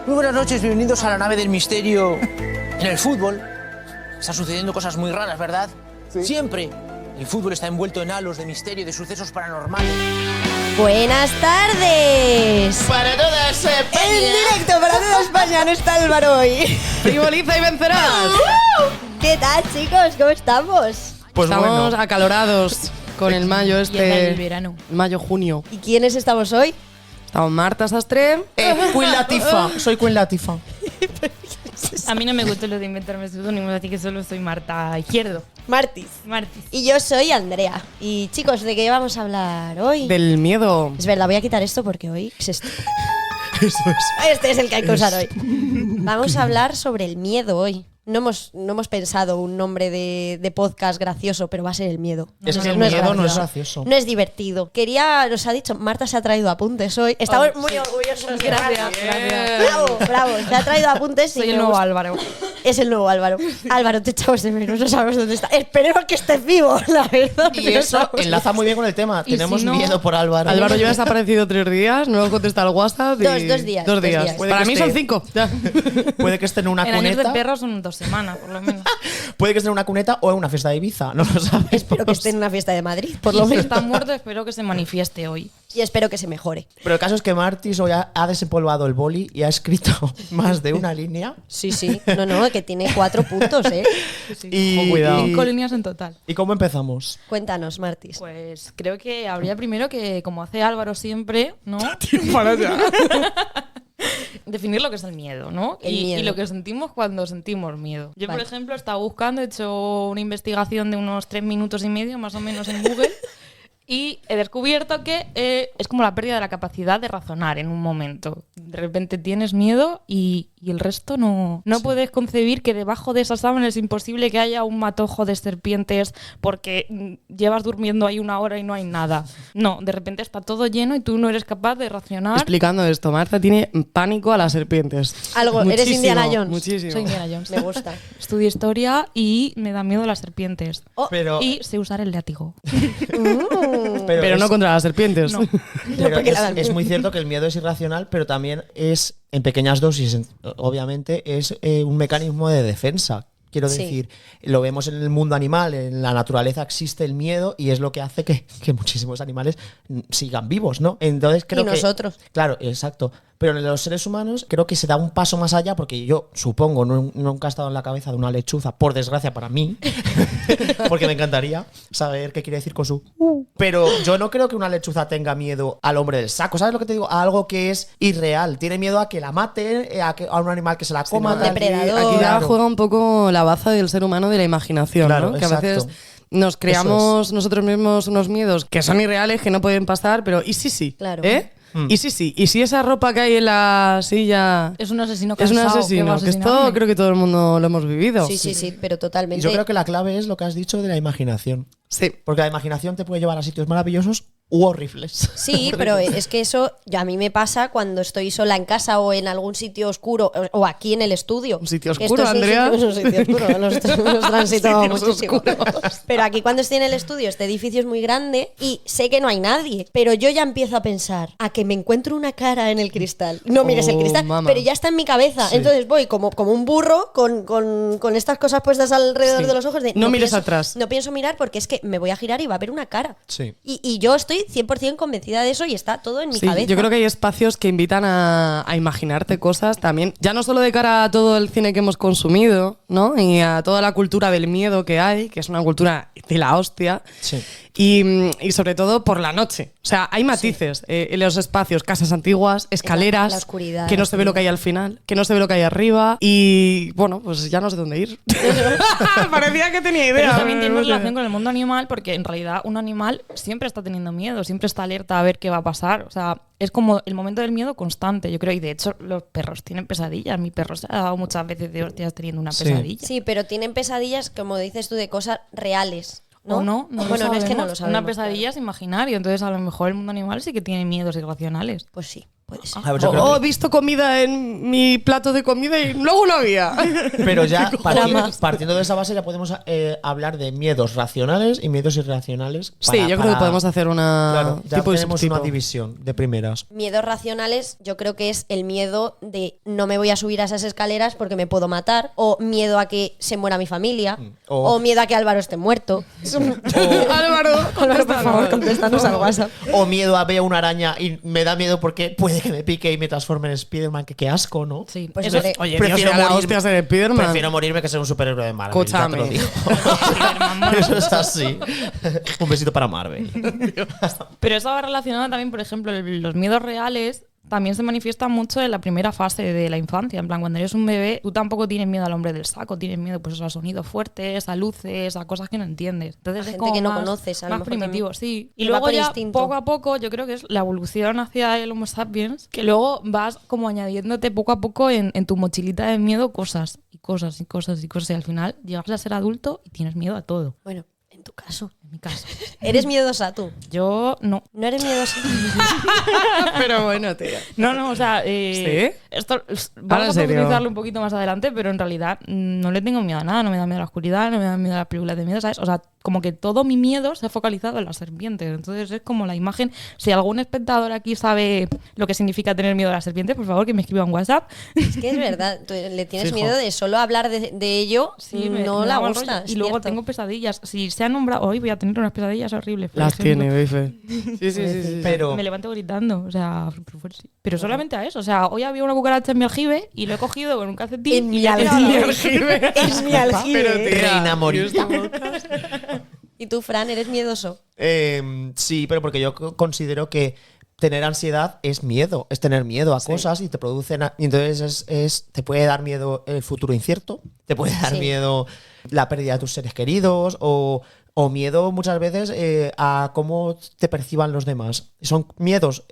Muy buenas noches, bienvenidos a la nave del misterio. En el fútbol están sucediendo cosas muy raras, ¿verdad? Sí. Siempre el fútbol está envuelto en halos de misterio, de sucesos paranormales. Buenas tardes. Para toda España. En directo para toda España no está Álvaro hoy. Frivoliza y vencerás. ¿Qué tal, chicos? ¿Cómo estamos? Pues estamos acalorados con el mayo el verano. Mayo-junio. ¿Y quiénes estamos hoy? Estamos Marta Sastre. Queen Latifah. Soy Queen Latifah. A mí no me gusta lo de inventarme seudónimos, así que solo soy Marta Izquierdo. Martis. Martis. Y yo soy Andrea. Y chicos, ¿de qué vamos a hablar hoy? Del miedo. Es verdad, voy a quitar esto porque hoy es este. Eso es. Este es el que hay que usar hoy. Vamos a hablar sobre el miedo hoy. No hemos pensado un nombre de podcast gracioso, pero va a ser el miedo. Es que el miedo no es gracioso. No es divertido. Nos ha dicho, Marta se ha traído apuntes hoy. Estamos muy orgullosos. Gracias. Bravo, bravo. Se ha traído apuntes. Soy el nuevo Álvaro. Es el nuevo Álvaro. Álvaro, te echamos de menos, no sabemos dónde está. Esperemos que estés vivo, la verdad. Y eso enlaza muy bien con el tema. Y Tenemos si no- miedo por Álvaro. Álvaro ya ha desaparecido 3 días, no contesta al WhatsApp. Y 2 días. 2 días. Puede Para que mí esté- son 5. Ya. Puede que esté en una En años de cuneta. perros son 2 semanas, por lo menos. Puede que esté en una cuneta o en una fiesta de Ibiza. No lo sabes. Espero que esté en una fiesta de Madrid, por Y lo si menos. está muerto, espero que se manifieste hoy. Y espero que se mejore. Pero el caso es que Martis hoy ha desempolvado el boli y ha escrito más de una línea. Sí, sí. No, que tiene 4 puntos, ¿eh? Y, Ojo, cuidado. 5 líneas en total. ¿Y cómo empezamos? Cuéntanos, Martis. Pues creo que habría primero que, como hace Álvaro siempre, ¿no? Para allá. Definir lo que es el miedo, ¿no? El miedo. Y lo que sentimos cuando sentimos miedo. Yo, Vale. por ejemplo, estaba buscando, he hecho una investigación de unos 3 minutos y medio, más o menos, en Google. Y he descubierto que es como la pérdida de la capacidad de razonar en un momento. De repente tienes miedo y el resto no puedes concebir que debajo de esa sábana es imposible que haya un matojo de serpientes porque llevas durmiendo ahí 1 hora y no hay nada. No, de repente está todo lleno y tú no eres capaz de racionar. Explicando esto, Marta tiene pánico a las serpientes. Algo, eres Muchísimo, Indiana Jones. Muchísimo. Soy Indiana Jones. Me gusta. Estudio historia y me da miedo las serpientes. Oh, Pero, Y sé usar el látigo. Pero no contra las serpientes. No. pero porque la dan. es muy cierto que el miedo es irracional, pero también es, en pequeñas dosis, obviamente, es un mecanismo de defensa. Quiero Sí. decir, lo vemos en el mundo animal, en la naturaleza existe el miedo y es lo que hace que muchísimos animales sigan vivos, ¿no? Entonces creo Y que... nosotros. Claro, exacto. Pero en los seres humanos creo que se da un paso más allá porque yo supongo, nunca he estado en la cabeza de una lechuza, por desgracia para mí, porque me encantaría saber qué quiere decir con su... Pero yo no creo que una lechuza tenga miedo al hombre del saco, ¿sabes lo que te digo? A algo que es irreal. Tiene miedo a que la maten, a un animal que se la coma. no, tal. depredador. Aquí ya Claro. juega un poco la baza del ser humano de la imaginación, Claro, ¿no? Que a veces exacto. nos creamos nosotros mismos unos miedos que son irreales, que no pueden pasar, pero ¿y sí sí? Claro. ¿Eh? ¿Y sí sí? ¿Y si esa ropa que hay en la silla Es un asesino es un cansado que va asesino? a Que esto asesinarme? creo que todo el mundo lo hemos vivido. Sí, pero Y totalmente. yo creo que la clave es lo que has dicho de la imaginación. Sí. Porque la imaginación te puede llevar a sitios maravillosos u horribles. Sí, pero es que eso a mí me pasa cuando estoy sola en casa o en algún sitio oscuro o aquí en el estudio. Un sitio Que oscuro, esto es Andrea. Es un sitio oscuro, los transito Sitios muchísimo. Pero aquí cuando estoy en el estudio, este edificio es muy grande y sé que no hay nadie, pero yo ya empiezo a pensar a que me encuentro una cara en el cristal. No mires el Oh, cristal, mama. pero ya está en mi cabeza. Sí. Entonces voy como un burro con estas cosas puestas alrededor Sí. de los ojos. No mires pienso- atrás. No pienso mirar porque es que me voy a girar y va a haber una cara. Sí. Y yo estoy 100% convencida de eso y está todo en mi Sí, cabeza. yo creo que hay espacios que invitan a imaginarte cosas también, ya no solo de cara a todo el cine que hemos consumido, ¿no? Y a toda la cultura del miedo que hay, que es una cultura de la hostia. Sí. Y sobre todo por la noche. O sea, hay matices en los espacios, casas antiguas, escaleras, la oscuridad, que no la se ve lo que hay al final, que no se ve lo que hay arriba. Y bueno, pues ya no sé dónde ir. Parecía que tenía idea. Pero también tiene no sé. relación con el mundo animal porque en realidad un animal siempre está teniendo miedo, siempre está alerta a ver qué va a pasar. O sea, es como el momento del miedo constante, yo creo. Y de hecho los perros tienen pesadillas. Mi perro se ha dado muchas veces de hostias teniendo una Sí. pesadilla. Sí, pero tienen pesadillas, como dices tú, de cosas reales. ¿no? O no, no lo Bueno, no es que no sabemos. lo sabemos. Una pesadilla es imaginario, entonces a lo mejor el mundo animal sí que tiene miedos irracionales. Pues sí. Puede ser. A ver, yo creo O que- he visto comida en mi plato de comida y luego no había. Pero ya Drama. partiendo de esa base ya podemos hablar de miedos racionales y miedos irracionales. Sí, yo creo que podemos hacer una Claro, ya tipo y tenemos subtipo. una división de primeras. Miedos racionales, yo creo que es el miedo de no me voy a subir a esas escaleras porque me puedo matar, o miedo a que se muera mi familia, o miedo a que Álvaro esté muerto. Álvaro, Álvaro, por favor, contéstanos al WhatsApp. O miedo a ver una araña y me da miedo porque puede que me pique y me transforme en Spider-Man, que qué asco, ¿no? Sí, Pues eso hombre, es. Oye, Prefiero Dios, la morir- hostia ser Spiderman. Prefiero morirme que ser un superhéroe de Marvel. Escúchame. ya te lo digo. Eso es así. Un besito para Marvel. Pero eso va relacionado también, por ejemplo, los miedos reales también se manifiestan mucho en la primera fase de la infancia. En plan, cuando eres un bebé, tú tampoco tienes miedo al hombre del saco, tienes miedo pues, a sonidos fuertes, a luces, a cosas que no entiendes. Entonces A es gente como que no más, conoces, a lo más mejor primitivo, también. sí. Y Que va luego por ya, instinto. poco a poco, yo creo que es la evolución hacia el Homo sapiens, que luego vas como añadiéndote poco a poco en tu mochilita de miedo cosas y cosas y cosas y cosas. Y al final llegas a ser adulto y tienes miedo a todo. Bueno, en tu caso. En mi caso. ¿Eres miedosa tú? Yo no. ¿No eres miedosa? Pero bueno, tío. No, o sea, ¿Sí? esto Ahora, vamos en a serio. profundizarlo un poquito más adelante, pero en realidad no le tengo miedo a nada, no me da miedo a la oscuridad, no me da miedo a las películas de miedo, ¿sabes? O sea, como que todo mi miedo se ha focalizado en las serpientes. Entonces es como la imagen. Si algún espectador aquí sabe lo que significa tener miedo a las serpientes, por favor que me escriba en WhatsApp. Es que es verdad, tú le tienes Fijo. miedo de solo hablar de ello, no me la da mal gusta. rollo. es Y luego cierto. tengo pesadillas. Si se ha nombrado, hoy voy a tener unas pesadillas horribles. por Las ejemplo. tiene, bife. Sí, sí. Pero Me levanto gritando, o sea, pero solamente a eso. O sea, hoy había una cucaracha en mi aljibe y lo he cogido con un calcetín En y mi le he tirado a la- aljibe. Es mi aljibe. reina morita. ¿Y tú, Fran, eres miedoso? Sí, pero porque yo considero que tener ansiedad es miedo, es tener miedo a cosas y te producen. Y entonces te puede dar miedo el futuro incierto, te puede dar Sí. miedo la pérdida de tus seres queridos o miedo muchas veces a cómo te perciban los demás. Son miedos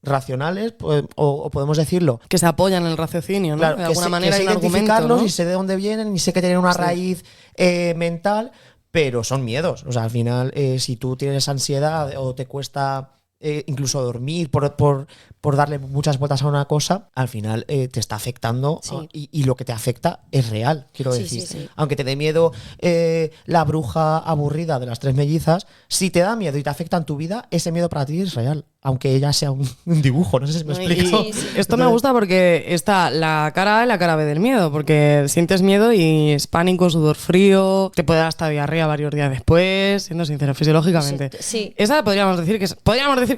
racionales, o podemos decirlo. Que se apoyan en el raciocinio, ¿no? Claro, de que alguna sé, manera que sé hay un argumento, identificarlos ¿no? y sé de dónde vienen y sé que tienen una raíz mental, pero son miedos. O sea, al final, si tú tienes ansiedad o te cuesta incluso dormir por darle muchas vueltas a una cosa, al final te está afectando Sí. y lo que te afecta es real, quiero Sí, decir. sí, sí. Aunque te dé miedo la bruja aburrida de las tres mellizas, si te da miedo y te afecta en tu vida, ese miedo para ti es real, aunque ella sea un dibujo, no sé si me No, y- explico. Sí, sí. Esto me gusta porque está la cara A y la cara B del miedo, porque sientes miedo y es pánico, sudor frío, te puede dar hasta diarrea varios días después, siendo sincero, fisiológicamente. Sí. Esa podríamos decir que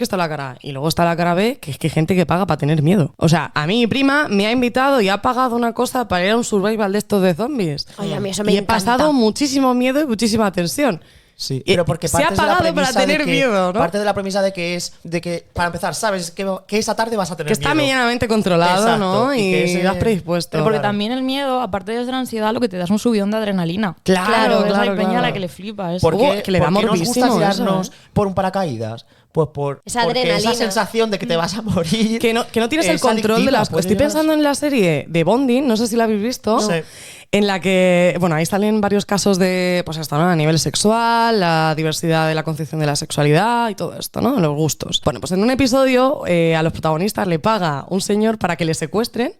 está la cara A. Y luego está la cara B, que es que hay gente que paga para tener miedo. O sea, a mí mi prima me ha invitado y ha pagado una cosa para ir a un survival de estos de zombies. Ay, a mí eso me y he encanta. pasado muchísimo miedo y muchísima tensión. Sí, pero porque se ha partes de la pagado para premisa de tener que- miedo, ¿no? Parte de la premisa de que para empezar, sabes que esa tarde vas a tener Que está miedo. medianamente controlado, Exacto, ¿no? y Y, que ese- vas predispuesto. Pero porque Claro. también el miedo, aparte de ser ansiedad, lo que te da es un subidón de adrenalina. Claro, Entonces claro, hay peña a la claro. que le flipa. Es, ¿Por qué, que le da por qué nos morbísimo gusta eso, tirarnos por un paracaídas? Pues porque Esa adrenalina. esa sensación de que te vas a morir. Que no tienes el es control de adictiva, las puede cosas. Estoy llegar a pensando en la serie de Bonding, no sé si la habéis visto. Sí. En la que, bueno, ahí salen varios casos de, pues esto, ¿no? A nivel sexual, la diversidad de la concepción de la sexualidad y todo esto, ¿no? Los gustos. Bueno, pues en un episodio a los protagonistas le paga un señor para que le secuestren,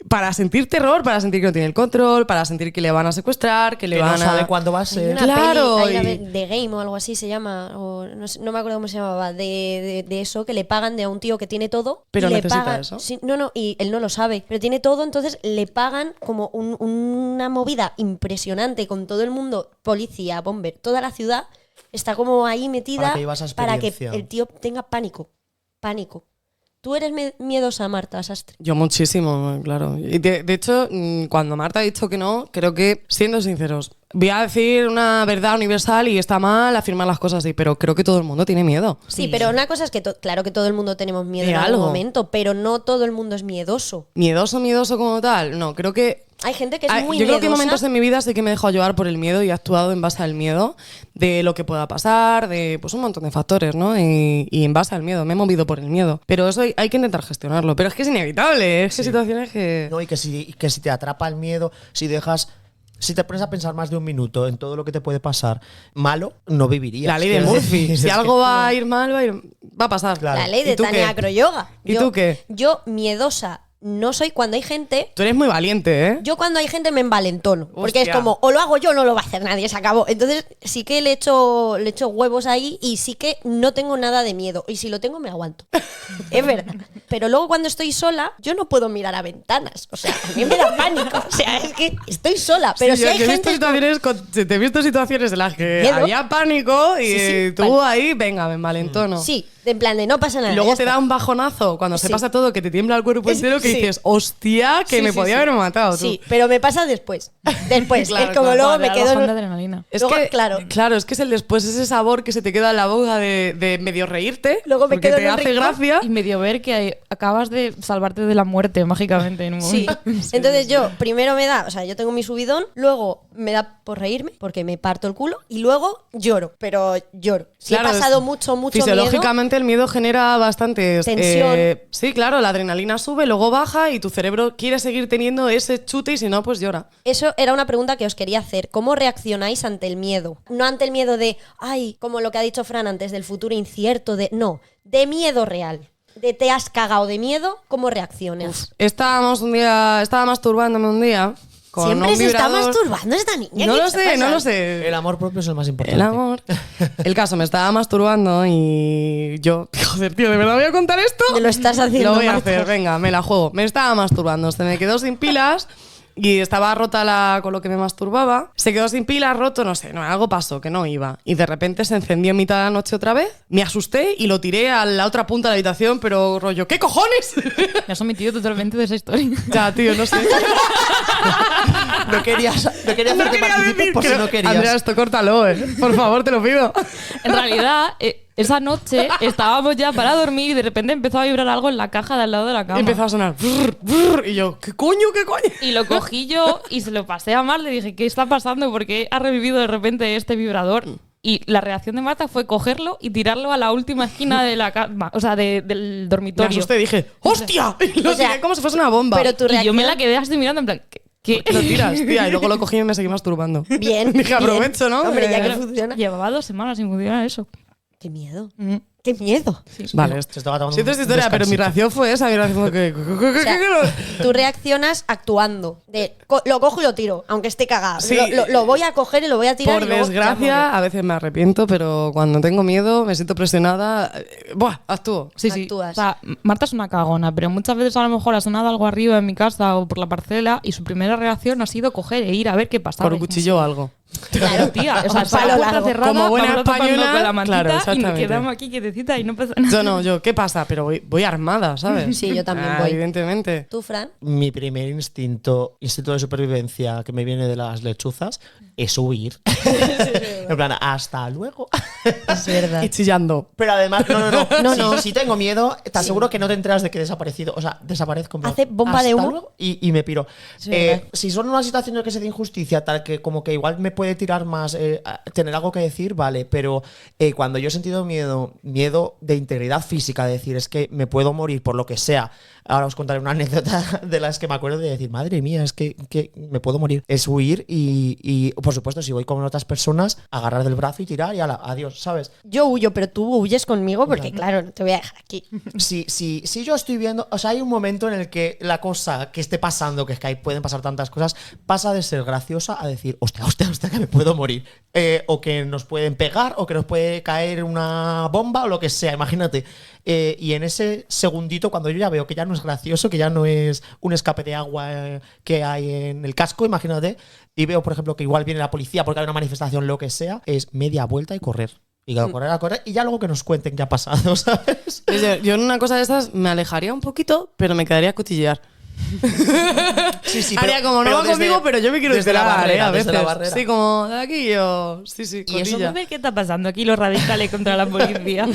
para sentir terror, para sentir que no tiene el control, para sentir que le van a secuestrar, que le Que no van a... sabe cuándo va a Hay ser. una Claro, peli, hay una y- de Game o algo así se llama, o no me acuerdo cómo se llamaba, de eso, que le pagan de a un tío que tiene todo. Pero y le necesita pagan, eso. Sí, no, y él no lo sabe, pero tiene todo, entonces le pagan como una movida impresionante con todo el mundo, policía, bomber, toda la ciudad está como ahí metida Para que vivas esa para que experiencia. el tío tenga pánico. ¿Tú eres miedosa, Marta Sastre? Yo muchísimo, claro. Y de hecho, cuando Marta ha dicho que no, creo que, siendo sinceros, voy a decir una verdad universal y está mal afirmar las cosas así, pero creo que todo el mundo tiene miedo. Sí, pero una cosa es que claro que todo el mundo tenemos miedo De en algún algo. momento, pero no todo el mundo es miedoso. Miedoso como tal, no, creo que... Hay gente que es muy yo creo que hay miedosa. momentos en mi vida sí que me he dejado llevar por el miedo y he actuado en base al miedo, de lo que pueda pasar, de pues un montón de factores, ¿no? Y en base al miedo, me he movido por el miedo. Pero eso hay que intentar gestionarlo. Pero es que es inevitable, es que situaciones que... No, y que si te atrapa el miedo, si dejas si te pones a pensar más de un minuto en todo lo que te puede pasar malo, no vivirías. La ley de Quiero Murphy. decir, Si es algo que- va a ir mal, va a pasar. Claro. La ley ¿Y de tú Tania qué? Acroyoga. ¿Y tú qué? Yo, miedosa, no soy cuando hay gente. Tú eres muy valiente, ¿eh? Yo cuando hay gente me envalentono. Porque es Hostia. como, o lo hago yo o no lo va a hacer nadie, se acabó. Entonces sí que le echo huevos ahí y sí que no tengo nada de miedo. Y si lo tengo, me aguanto. Es verdad. Pero luego cuando estoy sola, yo no puedo mirar a ventanas. O sea, a mí me da pánico. O sea, es que estoy sola. Pero Sí, si yo- hay yo he visto gente... te he visto situaciones en las que Miedo. había pánico y Sí, sí, tú vale. ahí, venga, me envalentono. Sí, en plan de no pasa nada. Y luego ya te está. da un bajonazo cuando se Sí. pasa todo, que te tiembla el cuerpo Es- entero, que sí. dices, hostia, que Sí, me sí, podía sí. haber matado tú. Sí, pero me pasa después. Después. Claro, es como claro. luego Joder, me da quedo... bajón de adrenalina. Es Luego, que, claro. es que es el después, ese sabor que se te queda en la boca de medio reírte. Luego me porque quedo te en un hace rincón gracia. Y medio ver que acabas de salvarte de la muerte mágicamente en un Sí. momento. Entonces yo primero me da, o sea, yo tengo mi subidón, luego me da por reírme porque me parto el culo y luego lloro, pero lloro. Si Claro, he pasado mucho miedo, Fisiológicamente el miedo genera bastante Tensión. sí, claro, la adrenalina sube, luego baja y tu cerebro quiere seguir teniendo ese chute y si no, pues llora. eso era una pregunta que os quería hacer. ¿Cómo reaccionáis ante el miedo? No ante el miedo de, ay, como lo que ha dicho Fran antes, del futuro incierto, no, de miedo real. De te has cagado de miedo, ¿cómo reaccionas? Estaba masturbándome un día con Siempre un se está vibrador. masturbando esta niña. No ¿qué lo está sé, no pasando? lo sé. El amor propio es el más importante. El amor. El caso, me estaba masturbando y yo, joder, tío, ¿de verdad voy a contar esto? Me lo estás haciendo, Lo voy a Marta. hacer, venga, me la juego. Me estaba masturbando, se me quedó sin pilas y estaba rota con lo que me masturbaba. Se quedó sin pilas, roto, no sé, algo pasó, que no iba. Y de repente se encendió en mitad de la noche otra vez, me asusté y lo tiré a la otra punta de la habitación, pero rollo, ¿qué cojones? Me has omitido totalmente de esa historia. Ya, tío, no sé. No quería hacerte partícipe por si no querías. Andrea, esto córtalo, por favor, te lo pido. En realidad, esa noche estábamos ya para dormir y de repente empezó a vibrar algo en la caja de al lado de la cama. Y empezó a sonar. Brr, brr, y yo, ¿qué coño, qué coño? Y lo cogí yo y se lo pasé a Mar. Le dije, ¿qué está pasando? Porque ha revivido de repente este vibrador. Y la reacción de Marta fue cogerlo y tirarlo a la última esquina de la cama, o sea, del Me dormitorio. asusté y dije, ¡hostia! Y lo O sea, tiré como si fuese una bomba. Pero tu Y yo reacción... me la quedé así mirando en plan, ¿qué? Lo tiras, tía. Y luego lo cogí y me seguí masturbando. Bien. Dije, bien. aprovecho, ¿no? Hombre, ya que Pero funciona. Llevaba 2 semanas sin funcionar eso. Qué miedo. Qué miedo. Vale, Se estaba tomando siento un esta historia, pero mi descansito. reacción fue esa. Mi reacción fue que... O sea, tú reaccionas actuando. Lo cojo y lo tiro, aunque esté cagado. Sí. Lo voy a coger y lo voy a tirar. Por y luego ya desgracia, a veces me arrepiento, pero cuando tengo miedo, me siento presionada. ¡Buah! Actúo. Sí, sí. Actúas. O sea, Marta es una cagona, pero muchas veces a lo mejor ha sonado algo arriba en mi casa o por la parcela y su primera reacción ha sido coger e ir a ver qué pasaba. Con un cuchillo o algo. Claro, tía. O sea, está palo la puerta largo. cerrada, Como buena Pablo tapando española, con la mantita claro, y nos exactamente. quedamos aquí quietecita y no pasa nada. Yo, ¿qué pasa? Pero voy armada, ¿sabes? Sí, yo también voy. Evidentemente. ¿Tú, Fran? Mi primer instinto de supervivencia que me viene de las lechuzas es huir. En plan, hasta luego. Es verdad. Y chillando. Pero además, no. No. Si tengo miedo, te aseguro que no te enteras de que he desaparecido. O sea, desaparezco. en plan, Hace bomba de hasta humo. luego y me piro. Es verdad. Si son una situación en la que se de injusticia, tal que como que igual me puede tirar más a tener algo que decir, vale. Pero cuando yo he sentido miedo de integridad física, de decir, es que me puedo morir por lo que sea. Ahora os contaré una anécdota de las que me acuerdo de decir, madre mía, es que me puedo morir. Es huir y por supuesto, si voy con otras personas, agarrar del brazo y tirar y ala, adiós, ¿sabes? Yo huyo, pero tú huyes conmigo porque, claro, no te voy a dejar aquí. Si yo estoy viendo, o sea, hay un momento en el que la cosa que esté pasando, que es que ahí pueden pasar tantas cosas, pasa de ser graciosa a decir, hostia, que me puedo morir. O que nos pueden pegar, o que nos puede caer una bomba, o lo que sea, imagínate. Y en ese segundito, cuando yo ya veo que ya no es gracioso, que ya no es un escape de agua que hay en el casco, imagínate, y veo, por ejemplo, que igual viene la policía porque hay una manifestación, lo que sea, es media vuelta y correr. Y a correr, y ya luego que nos cuenten qué ha pasado, ¿sabes? Yo en una cosa de estas me alejaría un poquito, pero me quedaría a cotillear. Sí, Haría como, no pero va desde- conmigo, pero yo me quiero desde la enterar, barrera, a desde veces. la barrera. Sí, como de aquí yo. Sí, Y eso cotilla. ¿Qué está pasando aquí los radicales contra la policía?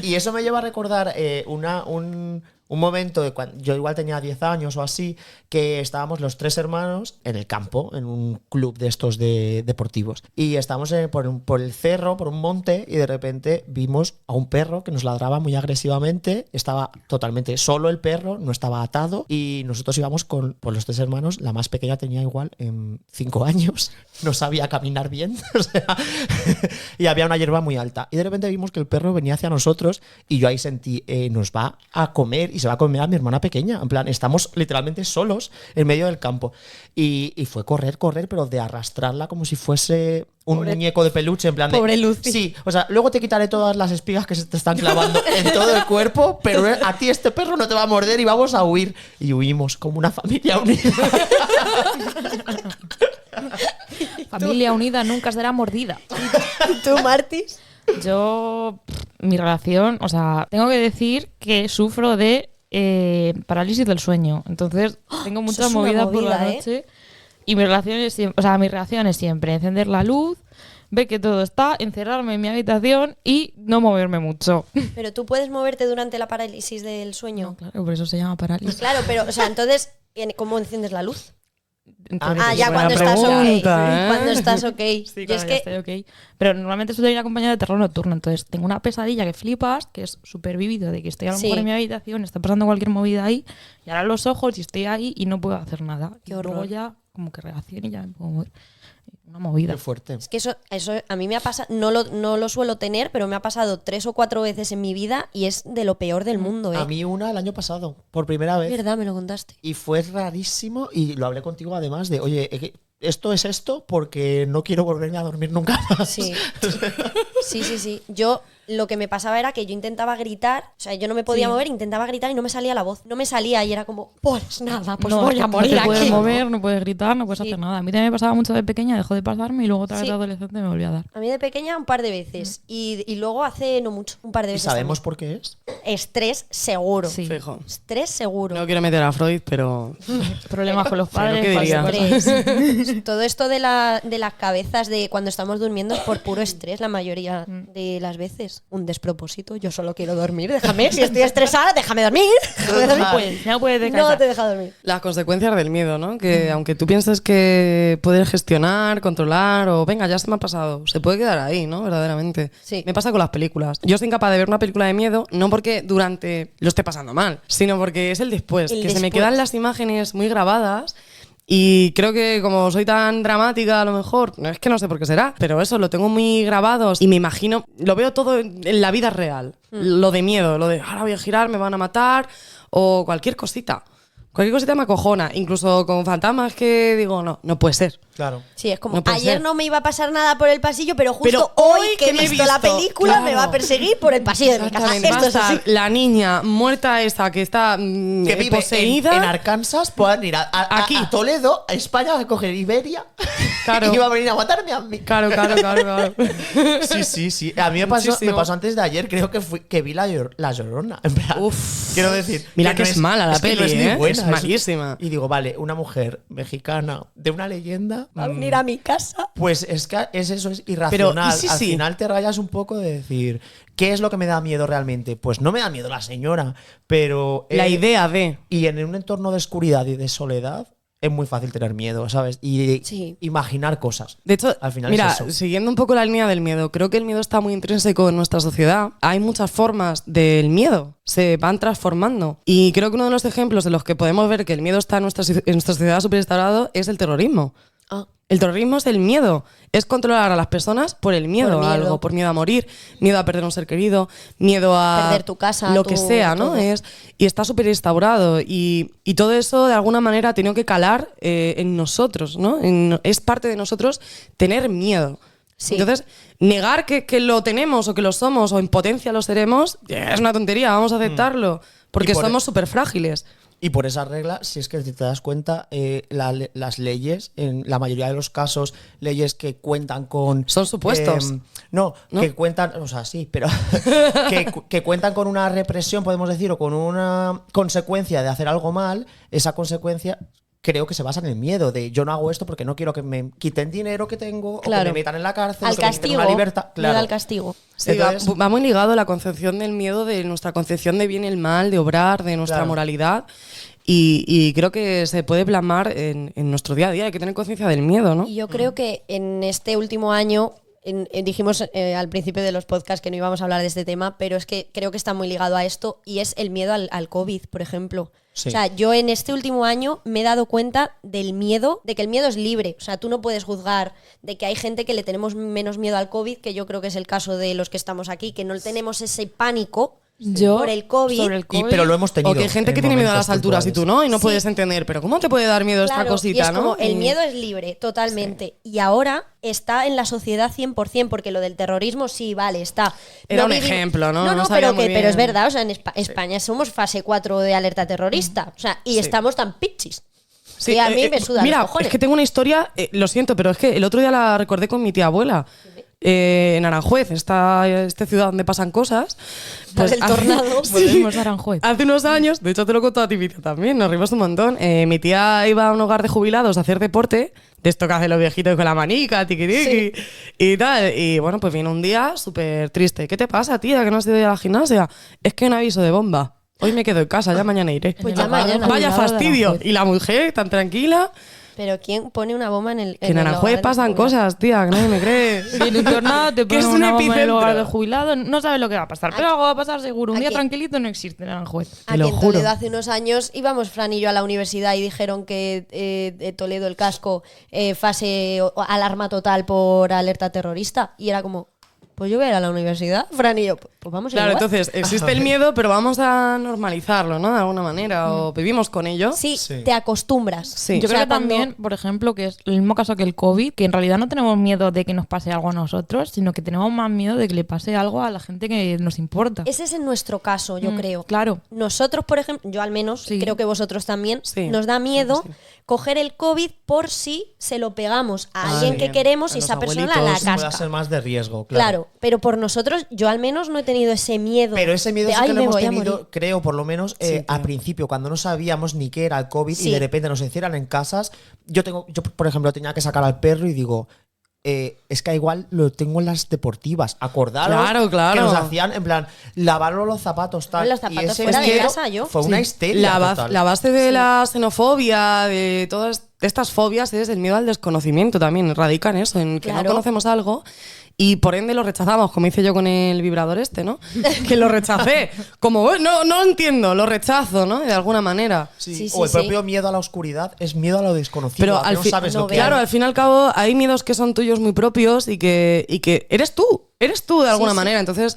Y eso me lleva a recordar un momento de cuando yo igual tenía 10 años o así, que estábamos los 3 hermanos en el campo, en un club de estos deportivos. Y estábamos por el cerro, por un monte, y de repente vimos a un perro que nos ladraba muy agresivamente. Estaba totalmente solo el perro, no estaba atado, y nosotros íbamos con los 3 hermanos. La más pequeña tenía igual 5 años, no sabía caminar bien, o sea, y había una hierba muy alta. Y de repente vimos que el perro venía hacia nosotros, y yo ahí sentí, nos va a comer y se va a comer a mi hermana pequeña. En plan, estamos literalmente solos en medio del campo. Y fue correr, pero de arrastrarla como si fuese un muñeco de peluche, en plan de... Pobre Lucy. Sí, o sea, luego te quitaré todas las espigas que se te están clavando en todo el cuerpo, pero a ti este perro no te va a morder y vamos a huir. Y huimos como una familia unida. Familia unida nunca será mordida. ¿Y tú, Martis? Yo, mi relación, o sea, tengo que decir que sufro de parálisis del sueño. Entonces, tengo Eso mucha es una movida por la movida, noche. Y mi relación es siempre, o sea, mi reacción es siempre encender la luz, ver que todo está, encerrarme en mi habitación y no moverme mucho. Pero tú puedes moverte durante la parálisis del sueño. Claro, por eso se llama parálisis. Claro, pero, o sea, entonces, ¿cómo enciendes la luz? Entonces, Ah, ya buena cuando estás ok. pregunta, ¿eh? Cuando estás ok. Sí, Yo claro, es ya que estoy ok. Pero normalmente suelo ir acompañada de terror nocturno. Entonces tengo una pesadilla que flipas, que es súper vívido, de que estoy a lo Sí. mejor en mi habitación, está pasando cualquier movida ahí, y ahora los ojos y estoy ahí y no puedo hacer nada. Qué Y luego horror. ya como que reacciono y ya me puedo mover. Una movida. Qué fuerte. Es que eso a mí me ha pasado, no lo suelo tener, pero me ha pasado 3 o 4 veces en mi vida y es de lo peor del mundo, ¿eh? A mí una el año pasado, por primera Es vez. verdad, me lo contaste. Y fue rarísimo, y lo hablé contigo además de, oye, esto es esto porque no quiero volverme a dormir nunca más. Sí. Sí. Yo lo que me pasaba era que yo intentaba gritar, o sea, yo no me podía Sí. mover, intentaba gritar y no me salía la voz. No me salía y era como, pues nada, pues no, voy a morir no te puedes aquí. mover, no puedes gritar, no puedes Sí. hacer nada. A mí también me pasaba mucho de pequeña, dejó de pasarme y luego otra vez Sí. de adolescente me volvió a dar. A mí de pequeña un par de veces y luego hace no mucho, un par de ¿Y veces. sabemos también. por qué es? Estrés seguro. Sí. Fijo. Estrés seguro. No quiero meter a Freud, pero Problemas con los Pero, padres. ¿qué diría? falsas cosas. Estrés. Todo esto de las cabezas de cuando estamos durmiendo es por puro estrés la mayoría de las veces. Un despropósito. Yo solo quiero dormir. Déjame. Si estoy estresada, déjame dormir. Déjame dormir. No puedes, no puedes descansar. No te deja dormir. las consecuencias del miedo, ¿no? Que aunque tú pienses que puedes gestionar, controlar o venga, ya se me ha pasado, se puede quedar ahí, ¿no? Verdaderamente. Sí. Me pasa con las películas. Yo soy incapaz de ver una película de miedo, no porque durante lo esté pasando mal, sino porque es el después, El que se me después. quedan las imágenes muy grabadas. Y creo que como soy tan dramática, a lo mejor, no es que no sé por qué será, pero eso lo tengo muy grabado y me imagino, lo veo todo en la vida real. Lo de miedo, lo de ahora voy a girar, me van a matar o cualquier cosita. Cualquier cosita me acojona, incluso con fantasmas que digo, no puede ser. Claro. Sí, es como, No puede ayer ser. no me iba a pasar nada por el pasillo, pero justo Pero hoy hoy que he que me he visto la visto, película me claro. va a perseguir por el pasillo de mi casa. Exactamente. Esto Va a es así. estar la niña muerta esta que está Que vive poseída. en Arkansas, puedan ir Aquí. a Toledo, a España, a coger Iberia. Claro. Y va a venir a matarme a mí. Claro. Sí. A mí me pasó Muchísimo. antes de ayer, creo que vi la Llorona. En plan, Uf. quiero decir. Mira que es mala la que peli, no es ni ¿eh? buena, Es malísima. Y digo, vale, una mujer mexicana de una leyenda. Va a venir a mi casa. Pues es que es eso, es irracional. ¿y si Al sí? final te rayas un poco de decir, ¿qué es lo que me da miedo realmente? Pues no me da miedo la señora, pero. La idea de. Y en un entorno de oscuridad y de soledad, es muy fácil tener miedo, ¿sabes? Y Sí. imaginar cosas. De hecho, Al final mira, es eso. siguiendo un poco la línea del miedo, creo que el miedo está muy intrínseco en nuestra sociedad. Hay muchas formas del miedo, se van transformando. Y creo que uno de los ejemplos en los que podemos ver que el miedo está en nuestra sociedad súper instaurado es el terrorismo. Ah, El terrorismo es el miedo, es controlar a las personas por el miedo, Por miedo. a algo, por miedo a morir, miedo a perder un ser querido, miedo a Perder tu casa, lo que sea, ¿no? todo. Y está súper instaurado y todo eso de alguna manera ha tenido que calar en nosotros, ¿no? Es parte de nosotros tener miedo. Sí. Entonces, negar que lo tenemos o que lo somos o en potencia lo seremos es una tontería, vamos a aceptarlo, porque Y por- somos súper frágiles. Y por esa regla, si es que te das cuenta, las leyes, en la mayoría de los casos, leyes que cuentan con... Son supuestos. No, ¿No? que cuentan, o sea, sí, pero que cuentan con una represión, podemos decir, o con una consecuencia de hacer algo mal, esa consecuencia creo que se basa en el miedo de yo no hago esto porque no quiero que me quiten dinero que tengo, o que me metan en la cárcel, al o que me quiten castigo, una libertad. Claro. miedo al castigo. Sí, Entonces, va muy ligado a la concepción del miedo, de nuestra concepción de bien y el mal, de obrar, de nuestra Claro. moralidad. Y creo que se puede plasmar en nuestro día a día. Hay que tener conciencia del miedo, ¿no? Y yo creo que en este último año, dijimos al principio de los podcasts que no íbamos a hablar de este tema, pero es que creo que está muy ligado a esto y es el miedo al COVID, por ejemplo. Sí. O sea, yo en este último año me he dado cuenta del miedo, de que el miedo es libre. O sea, tú no puedes juzgar de que hay gente que le tenemos menos miedo al COVID, que yo creo que es el caso de los que estamos aquí, que no tenemos ese pánico Yo, por el COVID. sobre el y, COVID, pero lo hemos tenido. O que hay gente en que tiene miedo a las momentos alturas y tú puntuales. no, y no Sí. puedes entender. Pero ¿cómo te puede dar miedo esta Claro, cosita, y es no? como, el Y- miedo es libre, totalmente. Y ahora está en la sociedad 100%, porque lo del terrorismo sí, vale, está. Era un vivi- ejemplo, ¿no? No, No no, sabía muy pero es bien. verdad, o sea, en España somos fase 4 de alerta terrorista. O sea, y estamos tan pichis. Sí, que a mí me suda mira, los cojones. es que tengo una historia, lo siento, pero es que el otro día la recordé con mi tía abuela. En Aranjuez, esta ciudad donde pasan cosas. Tras el tornado. Volvemos a Aranjuez. Hace unos años, de hecho te lo he contado a ti, mi tía, también, nos rimos un montón. Mi tía iba a un hogar de jubilados a hacer deporte, de esto que hacen los viejitos con la manica, tiqui tiqui, y tal. Y bueno, pues vino un día súper triste. ¿Qué te pasa, tía, que no has ido a la gimnasia? Es que hay un aviso de bomba. Hoy me quedo en casa, ya mañana iré. Pues ya mañana. Vaya Al lado de fastidio. Aranjuez. Y la mujer, tan tranquila. Pero ¿quién pone una bomba en el. Que en el Aranjuez hogar de pasan jubilados? cosas, tía, que nadie me cree. Viene un tornado, te Que ponen es un una bomba en el epicentro. hogar de jubilado, no sabes lo que va a pasar, pero algo va a pasar seguro. Un día Aquí- tranquilito no existe en Aranjuez. Te lo Aquí en juro. Toledo hace unos años íbamos Fran y yo a la universidad y dijeron que Toledo, el casco, fase alarma total por alerta terrorista. Y era como, pues yo voy a ir a la universidad, Fran y yo, pues vamos a ir Claro, igual. entonces existe el miedo, pero vamos a normalizarlo, ¿no? De alguna manera, o vivimos con ello. Sí, Sí. te acostumbras. Sí. Yo O sea, creo que cuando- también, por ejemplo, que es el mismo caso que el COVID, que en realidad no tenemos miedo de que nos pase algo a nosotros, sino que tenemos más miedo de que le pase algo a la gente que nos importa. Ese es en nuestro caso, yo creo. Claro. Nosotros, por ejemplo, yo al menos, Sí. creo que vosotros también, Sí. nos da miedo Sí, sí. coger el COVID por si se lo pegamos a Ah, alguien que bien. queremos y En los esa persona la abuelitos pueda casca. ser más de riesgo, Claro, pero por nosotros, yo al menos no he tenido ese miedo. Pero ese miedo de, sí "Ay, que lo me hemos voy a tenido, morir". creo, por lo menos Sí, al tío. principio, cuando no sabíamos ni qué era el COVID Sí. y de repente nos encierran en casas. Yo, por ejemplo, tenía que sacar al perro y digo, es que igual lo tengo en las deportivas. Acordaros Claro, claro. que nos hacían, en plan, lavarlo los zapatos, tal. Los zapatos y ese fuera de miedo casa, yo. fue una Sí. histeria total. La base de la xenofobia, de todas estas fobias, es el miedo al desconocimiento también. Radica en eso, en que Claro. no conocemos algo y por ende lo rechazamos, como hice yo con el vibrador este, ¿no? Que lo rechacé. Como, no lo entiendo, lo rechazo, ¿no? De alguna manera. Sí, Sí, sí, o el sí. propio miedo a la oscuridad es miedo a lo desconocido. Pero a que al no fin, sabes lo que claro, hay. al fin y al cabo hay miedos que son tuyos muy propios y que eres tú de alguna sí. manera. Entonces,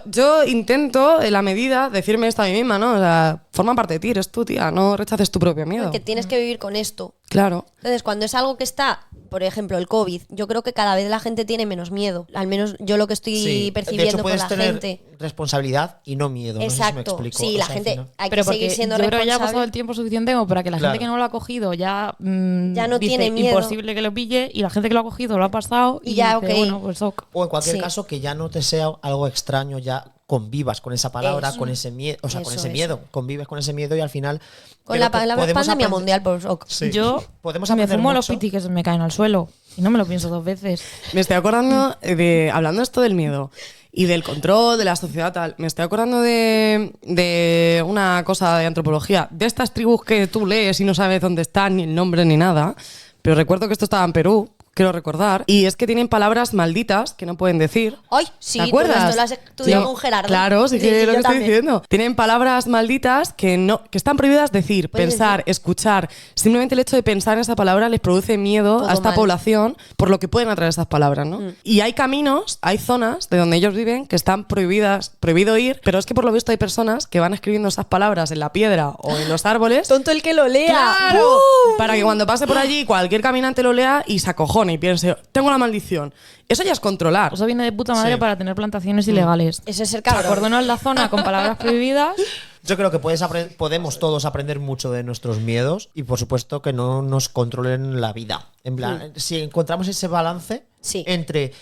yo intento, en la medida, decirme esto a mí misma, ¿no? O sea, forma parte de ti, eres tú, tía, no rechaces tu propio miedo. Porque tienes que vivir con esto. Claro. Entonces, cuando es algo que está, por ejemplo, el COVID, yo creo que cada vez la gente tiene menos miedo. Al menos yo lo que estoy Sí. De percibiendo hecho, con puedes la tener gente. responsabilidad y no miedo. No sé si me Exacto. explico. Sí, O la sea, al gente final- hay Pero que seguir porque siendo yo creo que ya ha responsable. pasado el tiempo suficiente como para que la Claro. gente que no lo ha cogido ya, Ya no dice, tiene miedo. imposible que lo pille, y la gente que lo ha cogido lo ha pasado Y y, ya, dice, ok. bueno, pues ok. O en cualquier Sí. caso que ya no te sea algo extraño, ya convivas con esa palabra, Eso. con ese miedo, o sea, con Eso, ese eso. miedo, convives con ese miedo y al final Con creo la que palabra podemos pandemia aprender- mundial, pues ok. Sí. Yo podemos me aprender fumo los mucho. piti que se me caen al suelo y no me lo pienso dos veces. Me estoy acordando de, hablando esto del miedo y del control de la sociedad tal, me estoy acordando de una cosa de antropología, de estas tribus que tú lees y no sabes dónde están, ni el nombre ni nada, pero recuerdo que esto estaba en Perú, quiero recordar, y es que tienen palabras malditas que no pueden decir. Ay, sí, ¿Te acuerdas? tú esto lo has estudiado Sí. con Gerardo. Claro, sí que Sí, es lo yo que estoy también. diciendo. Tienen palabras malditas que están prohibidas decir, ¿Puedes pensar, escuchar. Simplemente el hecho de pensar en esa palabra les produce miedo Todo a esta mal. población por lo que pueden atraer esas palabras, ¿no? Y hay caminos, hay zonas de donde ellos viven que están prohibido ir, pero es que por lo visto hay personas que van escribiendo esas palabras en la piedra o en los árboles. Tonto el que lo lea. ¡Claro! Para que cuando pase por allí cualquier caminante lo lea y se acojone y piense, tengo la maldición. Eso ya es controlar. Eso viene de puta madre Sí. para tener plantaciones ilegales. Eso es el cabrón. Acordónos la zona con palabras prohibidas. Yo creo que podemos todos aprender mucho de nuestros miedos y por supuesto que no nos controlen la vida. En plan, si encontramos ese balance Sí. entre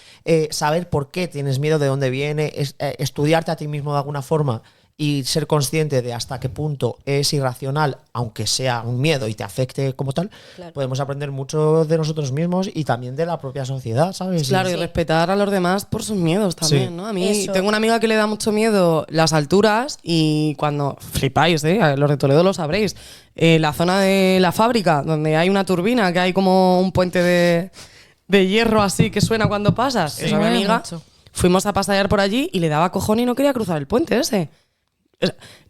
saber por qué tienes miedo, de dónde viene, estudiarte a ti mismo de alguna forma y ser consciente de hasta qué punto es irracional, aunque sea un miedo y te afecte como tal, Claro. podemos aprender mucho de nosotros mismos y también de la propia sociedad, ¿sabes? Claro, y Sí. respetar a los demás por sus miedos también, Sí. ¿no? A mí Eso. tengo una amiga que le da mucho miedo las alturas y cuando flipáis, los de Toledo lo sabréis, la zona de la fábrica donde hay una turbina, que hay como un puente de hierro así que suena cuando pasas. Sí. Esa mi Mueve amiga, mucho. fuimos a pasear por allí y le daba cojón y no quería cruzar el puente ese.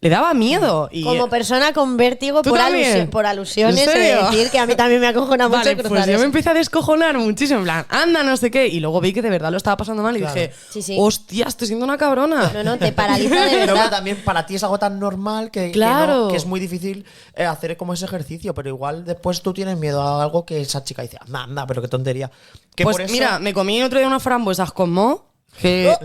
Le daba miedo. Y, Como persona con vértigo ¿Tú por, también? por alusiones, ¿En he de serio? decir que a mí también me acojona mucho vale, cruzar pues yo eso. me empecé a descojonar muchísimo, en plan, anda, no sé qué. Y luego vi que de verdad lo estaba pasando mal y Claro. dije, Sí, sí. hostia, estoy siendo una cabrona. No, te paraliza de Pero que verdad. también para ti es algo tan normal que Claro. que es muy difícil hacer como ese ejercicio, pero igual después tú tienes miedo a algo que esa chica dice, anda, pero qué tontería. Que Pues por eso- mira, me comí otro día unas frambuesas con moho que,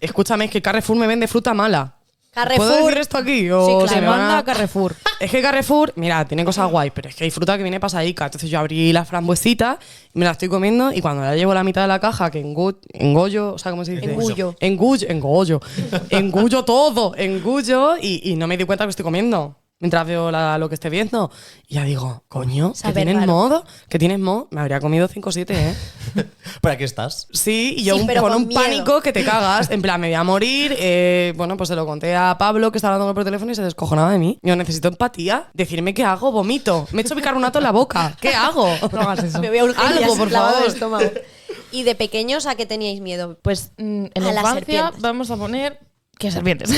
escúchame, es que Carrefour me vende fruta mala. Carrefour. ¿Puedo decir esto aquí? O Sí, claro. se Se me van manda a- a Carrefour. Es que Carrefour, mira, tiene cosas guay, pero es que hay fruta que viene pasadica. Entonces yo abrí la frambuesita, me la estoy comiendo y cuando ya llevo la mitad de la caja, que engollo, o sea, ¿cómo se dice? Engullo. Engullo todo, engullo y no me di cuenta que estoy comiendo. Mientras veo lo que esté viendo. Y ya digo, coño, que Sabe tienes raro. modo, que tienes modo. Me habría comido 5 o 7, ¿eh? ¿Para qué estás? Sí, y yo Sí, pero con con un miedo. pánico que te cagas. En plan, me voy a morir. Bueno, pues se lo conté a Pablo, que estaba hablando por teléfono y se descojonaba de mí. Yo necesito empatía. Decirme qué hago, vomito. Me echo bicarbonato en la boca. ¿Qué hago? No hagas eso. Me voy a urgencias, Algo, por lavado de favor. estómago. ¿Y de pequeños a qué teníais miedo? Pues en A la las infancia serpientes. vamos a poner que serpientes.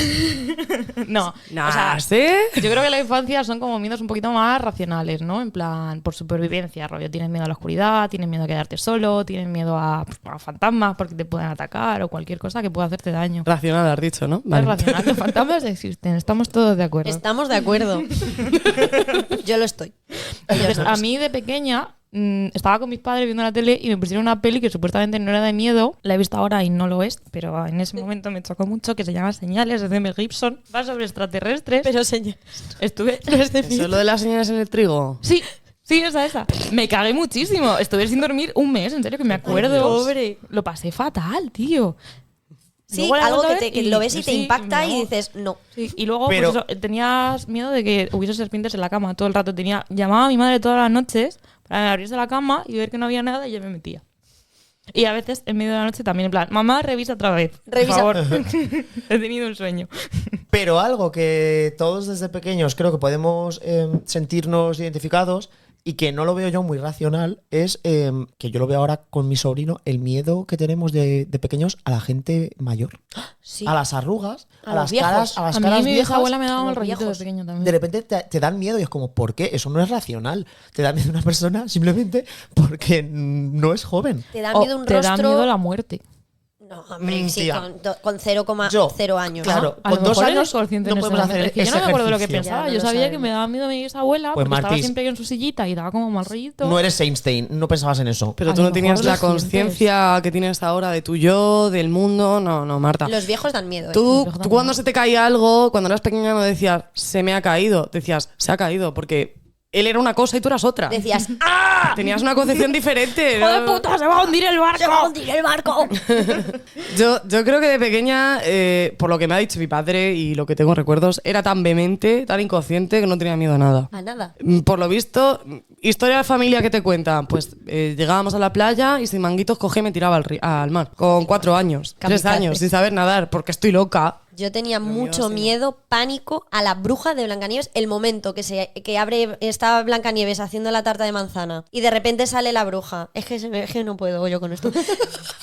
No, Nah, o sea, ¿sí? yo creo que en la infancia son como miedos un poquito más racionales, ¿no? En plan, por supervivencia, rollo. Tienes miedo a la oscuridad, tienes miedo a quedarte solo, tienes miedo a fantasmas porque te pueden atacar o cualquier cosa que pueda hacerte daño. Racional, has dicho, ¿no? Es racional, los fantasmas existen, estamos todos de acuerdo. Estamos de acuerdo. Yo lo estoy. Entonces, a mí de pequeña estaba con mis padres viendo la tele y me pusieron una peli que supuestamente no era de miedo. La he visto ahora y no lo es, pero en ese momento me chocó mucho, que se llama Señales, es de Mel Gibson. Va sobre extraterrestres. Pero señor. Estuve... ¿Eso es lo de las señales en el trigo? Sí, esa. Me cagué muchísimo. Estuve sin dormir un mes, en serio, que me acuerdo. pobre. Lo pasé fatal, tío. Sí, Luego la he algo vuelto a que, ver que y- lo ves y te sí, impacta me y pegó. dices, no. Sí, y luego Pero- pues eso, tenías miedo de que hubiese serpientes en la cama todo el rato. Llamaba a mi madre todas las noches para que me abriese la cama y ver que no había nada y yo me metía. Y a veces en medio de la noche también en plan, mamá, revisa otra vez. Revisa. Por favor. He tenido un sueño. Pero algo que todos desde pequeños creo que podemos sentirnos identificados y que no lo veo yo muy racional es que yo lo veo ahora con mi sobrino, el miedo que tenemos de pequeños a la gente mayor, Sí. a las arrugas, A a, los las viejos. caras, a las A mí caras mi viejas. bisabuela me daba a mal los rollito de viejos. pequeño también. De repente te dan miedo y es como, ¿por qué? Eso no es racional. Te da miedo una persona simplemente porque no es joven. Te da O miedo un te rostro. da miedo la muerte. No, hombre, sí, Tía. con Yo, 0,0 años. claro, A con lo 2 mejor años eres consciente no en ese podemos momento. hacer Es que yo no ese me acuerdo de lo que ejercicio. pensaba. Ya, no Yo lo sabía que sabemos. me daba miedo mi bisabuela Pues, porque estaba Martis, siempre ahí en su sillita y daba como mal rollito. No eres Einstein, no pensabas en eso. Pero A tú lo no tenías mejor la los siguientes. conciencia que tienes ahora de tu yo, del mundo. No, Marta. Los viejos dan miedo. Tú, Los tú cuando se te caía algo, cuando eras pequeña no decías, se me ha caído. Decías, se ha caído, porque él era una cosa y tú eras otra. Decías, ¡ah! Tenías una concepción diferente. ¿no? ¡Joder puta, se va a hundir el barco! ¡Se va a hundir el barco! Yo creo que de pequeña, por lo que me ha dicho mi padre y lo que tengo recuerdos, era tan vehemente, tan inconsciente que no tenía miedo a nada. A nada. Por lo visto, historia de familia que te cuentan, pues llegábamos a la playa y sin manguitos cogía y me tiraba al mar. Con 4 años, 3 Kamikaze. años, sin saber nadar, porque estoy loca. Yo tenía mío, mucho sí, miedo, pánico a la bruja de Blancanieves. El momento que abre, está Blancanieves haciendo la tarta de manzana y de repente sale la bruja. Es que no puedo yo con esto.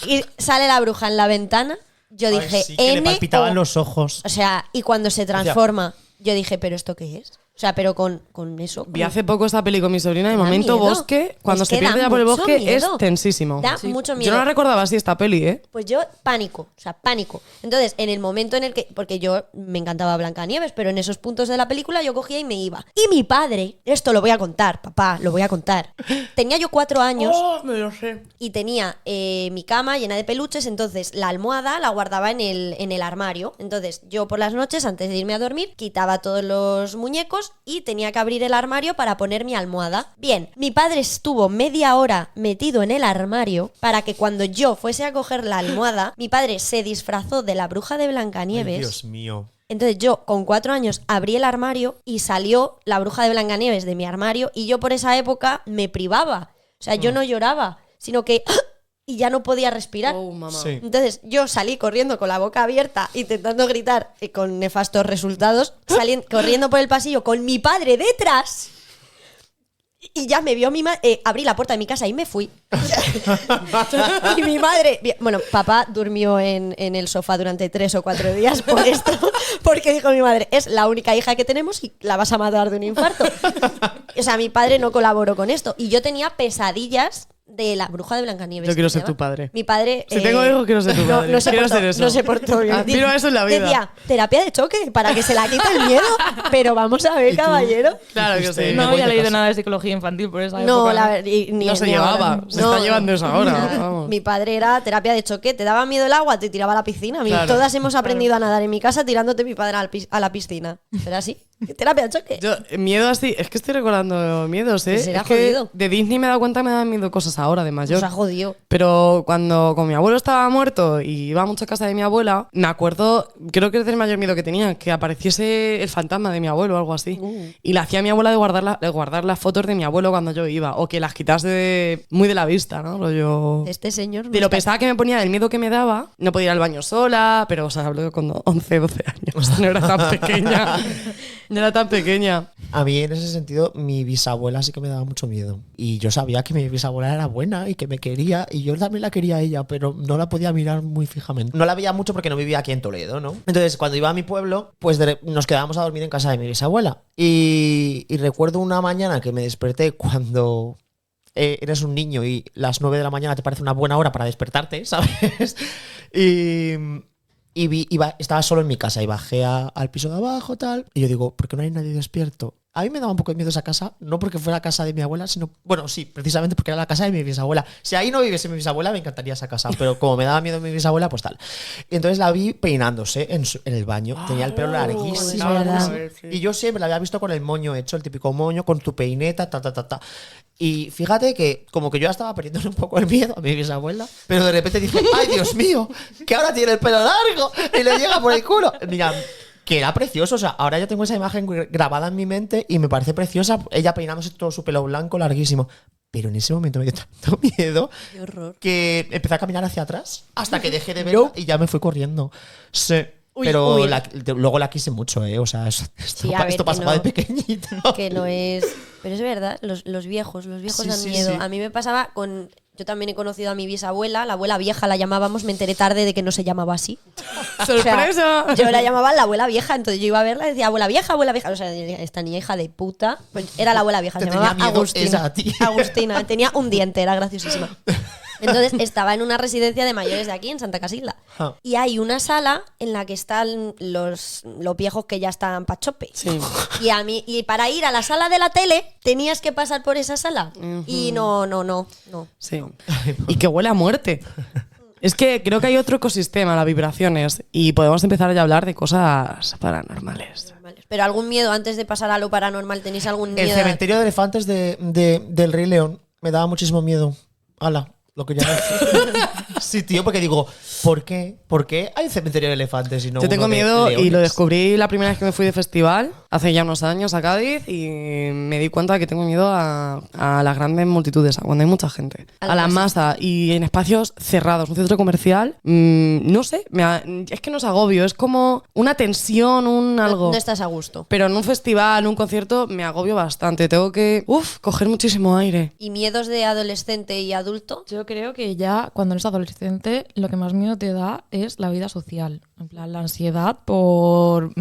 Y sale la bruja en la ventana. Yo dije, Ay, sí, que le N palpitaban o- los ojos. O sea, y cuando se transforma, yo dije, ¿pero esto qué es? O sea, pero con eso. Vi hace poco esta peli con mi sobrina y el Da momento miedo. bosque, cuando Es se que pierde da ya por el mucho bosque, miedo. es tensísimo. Da mucho miedo. Yo no la recordaba así esta peli, ¿eh? Pues yo, pánico, o sea, pánico. Entonces, en el momento en el que, porque yo me encantaba Blancanieves, pero en esos puntos de la película yo cogía y me iba. Y mi padre, esto lo voy a contar, papá, lo voy a contar. Tenía yo 4 años me lo sé. y tenía mi cama llena de peluches, entonces la almohada la guardaba en el armario. Entonces, yo por las noches, antes de irme a dormir, quitaba todos los muñecos y tenía que abrir el armario para poner mi almohada. Bien, mi padre estuvo media hora metido en el armario para que cuando yo fuese a coger la almohada, mi padre se disfrazó de la bruja de Ay, Blancanieves. Dios mío. Entonces yo con 4 años abrí el armario y salió la bruja de Blancanieves de mi armario y yo por esa época me privaba. O sea, yo no lloraba, sino que y ya no podía respirar. Oh, mamá. Sí. Entonces yo salí corriendo con la boca abierta, intentando gritar con nefastos resultados, corriendo por el pasillo con mi padre detrás. Y ya me vio mi madre, abrí la puerta de mi casa y me fui. Y mi madre, bueno, papá durmió en el sofá durante 3 o 4 días por esto, porque dijo mi madre, es la única hija que tenemos y la vas a matar de un infarto. O sea, mi padre no colaboró con esto. Y yo tenía pesadillas de la bruja de Blancanieves. Yo quiero que se ser tu llama. padre. Mi padre... Si tengo hijos, quiero ser tu padre. No se Quiero portó, ser eso. no se portó bien. Aspiro a eso en la vida. Decía, terapia de choque, para que se la quite el miedo. Pero vamos a ver, caballero. Claro que sí. No voy había de leído casa. nada de psicología infantil por esa No, época. ni No se ni llevaba, ahora. se está llevando eso ahora, Nada. vamos. Mi padre era terapia de choque, te daba miedo el agua, te tiraba a la piscina. Claro, Todas hemos aprendido a nadar en mi casa tirándote mi padre a la piscina. Pero así, terapia de choque. Yo, miedo así, es que estoy recordando miedos, ¿eh? Pues será Es que jodido. de Disney me he dado cuenta que me dan miedo cosas ahora de mayor. Nos ha jodido. Pero cuando con mi abuelo estaba muerto y iba mucho a casa de mi abuela, me acuerdo, creo que es el mayor miedo que tenía, que apareciese el fantasma de mi abuelo o algo así. Y le hacía a mi abuela de guardar las fotos de mi abuelo cuando yo iba, o que las quitase muy de la vista, ¿no? Rollo... Este señor. no De lo está- pesada que me ponía, del miedo que me daba, no podía ir al baño sola, pero, o sea, hablo con 11, 12 años, no era tan pequeña. No era tan pequeña. A mí en ese sentido mi bisabuela sí que me daba mucho miedo. Y yo sabía que mi bisabuela era buena y que me quería y yo también la quería a ella, pero no la podía mirar muy fijamente. No la veía mucho porque no vivía aquí en Toledo, ¿no? Entonces cuando iba a mi pueblo, pues nos quedábamos a dormir en casa de mi bisabuela. Y recuerdo una mañana que me desperté cuando... eres un niño y las 9 de la mañana te parece una buena hora para despertarte, ¿sabes? Estaba solo en mi casa y bajé al piso de abajo, tal. Y yo digo, ¿por qué no hay nadie despierto? A mí me daba un poco de miedo esa casa, no porque fuera la casa de mi abuela, sino... Bueno, sí, precisamente porque era la casa de mi bisabuela. Si ahí no viviese mi bisabuela, me encantaría esa casa. Pero como me daba miedo mi bisabuela, pues tal. Y entonces la vi peinándose en el baño. Tenía el pelo larguísimo. es verdad. Y yo siempre la había visto con el moño hecho, el típico moño, con tu peineta, ta. Y fíjate que como que yo ya estaba perdiendo un poco el miedo a mi bisabuela, pero de repente dije, ¡ay, Dios mío! Que ahora tiene el pelo largo y le llega por el culo. Mira, que era precioso. O sea, ahora yo tengo esa imagen grabada en mi mente y me parece preciosa. Ella peinándose todo su pelo blanco larguísimo. Pero en ese momento me dio tanto miedo Qué horror. que empecé a caminar hacia atrás hasta que dejé de verla y ya me fui corriendo. Sí. Pero uy. luego la quise mucho, ¿eh? O sea, Sí, a ver, esto que pasaba no. de pequeñito. Que no es. Pero es verdad, los viejos Sí, dan sí, miedo. sí. A mí me pasaba con. Yo también he conocido a mi bisabuela, la abuela vieja la llamábamos, me enteré tarde de que no se llamaba así. O sea, ¡Sorpresa! yo la llamaba la abuela vieja, entonces yo iba a verla y decía abuela vieja. O sea, esta niña hija de puta. Pues era la abuela vieja, Te se llamaba tenía miedo Agustina. esa, tía. Agustina, tenía un diente, era graciosísima. Entonces estaba en una residencia de mayores de aquí, en Santa Casilda. Ja. Y hay una sala en la que están los viejos que ya están pachope. Sí. Y para ir a la sala de la tele tenías que pasar por esa sala. Y no. Sí. Y que huele a muerte. Es que creo que hay otro ecosistema, las vibraciones, y podemos empezar ya a hablar de cosas paranormales. Pero algún miedo antes de pasar a lo paranormal, ¿tenéis algún El miedo? cementerio de elefantes del Rey León me daba muchísimo miedo. Ala, lo que ya sí, tío, porque digo, ¿por qué? ¿Por qué hay cementerio de elefantes y no Yo tengo uno de miedo y lo leones? descubrí la primera vez que me fui de festival, hace ya unos años a Cádiz, y me di cuenta de que tengo miedo a las grandes multitudes, a cuando hay mucha gente, a la masa y en espacios cerrados, un centro comercial, no sé, es que no es agobio, es como una tensión, un algo. No estás a gusto. Pero en un festival, un concierto, me agobio bastante. Tengo que, coger muchísimo aire. ¿Y miedos de adolescente y adulto? Yo creo que ya cuando eres adolescente lo que más miedo te da es la vida social. En plan, la ansiedad por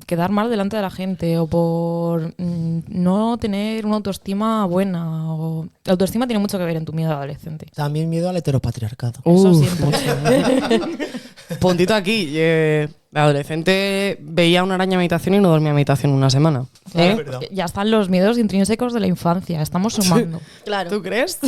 quedar mal delante de la gente o por no tener una autoestima buena. La autoestima tiene mucho que ver en tu miedo de adolescente. También miedo al heteropatriarcado. Eso siempre. Puntito aquí. De adolescente veía una araña en meditación y no dormía en meditación una semana. ¿Eh? verdad. Ya están los miedos intrínsecos de la infancia. Estamos sumando. Claro. ¿Tú crees?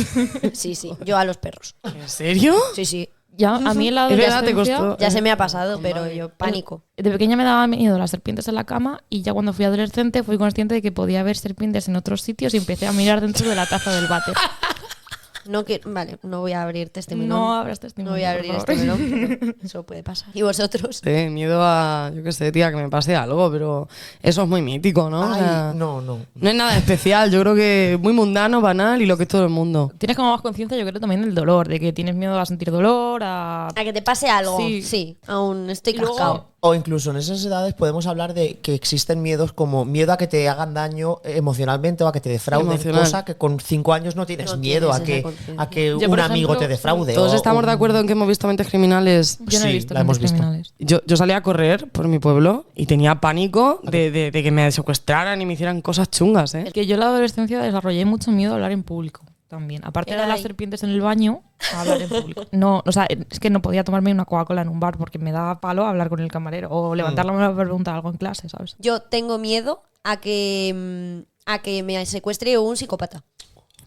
Sí. Yo a los perros. ¿En serio? Sí. Ya, a mí en la Es verdad, adolescencia... te costó. Ya se me ha pasado, pero yo pánico. De pequeña me daba miedo las serpientes en la cama y ya cuando fui adolescente fui consciente de que podía haber serpientes en otros sitios y empecé a mirar dentro de la taza del váter. Vale, no voy a abrir este melón. No abras testimonio. No voy a abrir este melón, pero eso puede pasar. ¿Y vosotros? Miedo a, yo qué sé, tía, que me pase algo, pero eso es muy mítico, ¿no? O Ay, sea, no. no es nada especial, yo creo que muy mundano, banal y lo que es todo el mundo. Tienes como más conciencia, yo creo, también del dolor, de que tienes miedo a sentir dolor, a... A que te pase algo. Sí. Sí, aún estoy Y luego- cascado. O incluso en esas edades podemos hablar de que existen miedos como miedo a que te hagan daño emocionalmente o a que te defrauden, Emocional. cosa que con 5 años no tienes No miedo tienes a que, esa conciencia. a que Yo, un por amigo ejemplo, te defraude. Todos o estamos de acuerdo en que hemos visto Mentes Criminales. Yo no he Sí, visto la hemos Mentes visto. Criminales. Yo salía a correr por mi pueblo y tenía pánico de que me secuestraran y me hicieran cosas chungas, ¿eh? Es que yo en la adolescencia desarrollé mucho miedo a hablar en público también. Aparte de Era las ahí. serpientes en el baño, a hablar en público. No, o sea, es que no podía tomarme una Coca-Cola en un bar porque me daba palo hablar con el camarero o levantar la mano para preguntar algo en clase, ¿sabes? Yo tengo miedo a que me secuestre un psicópata.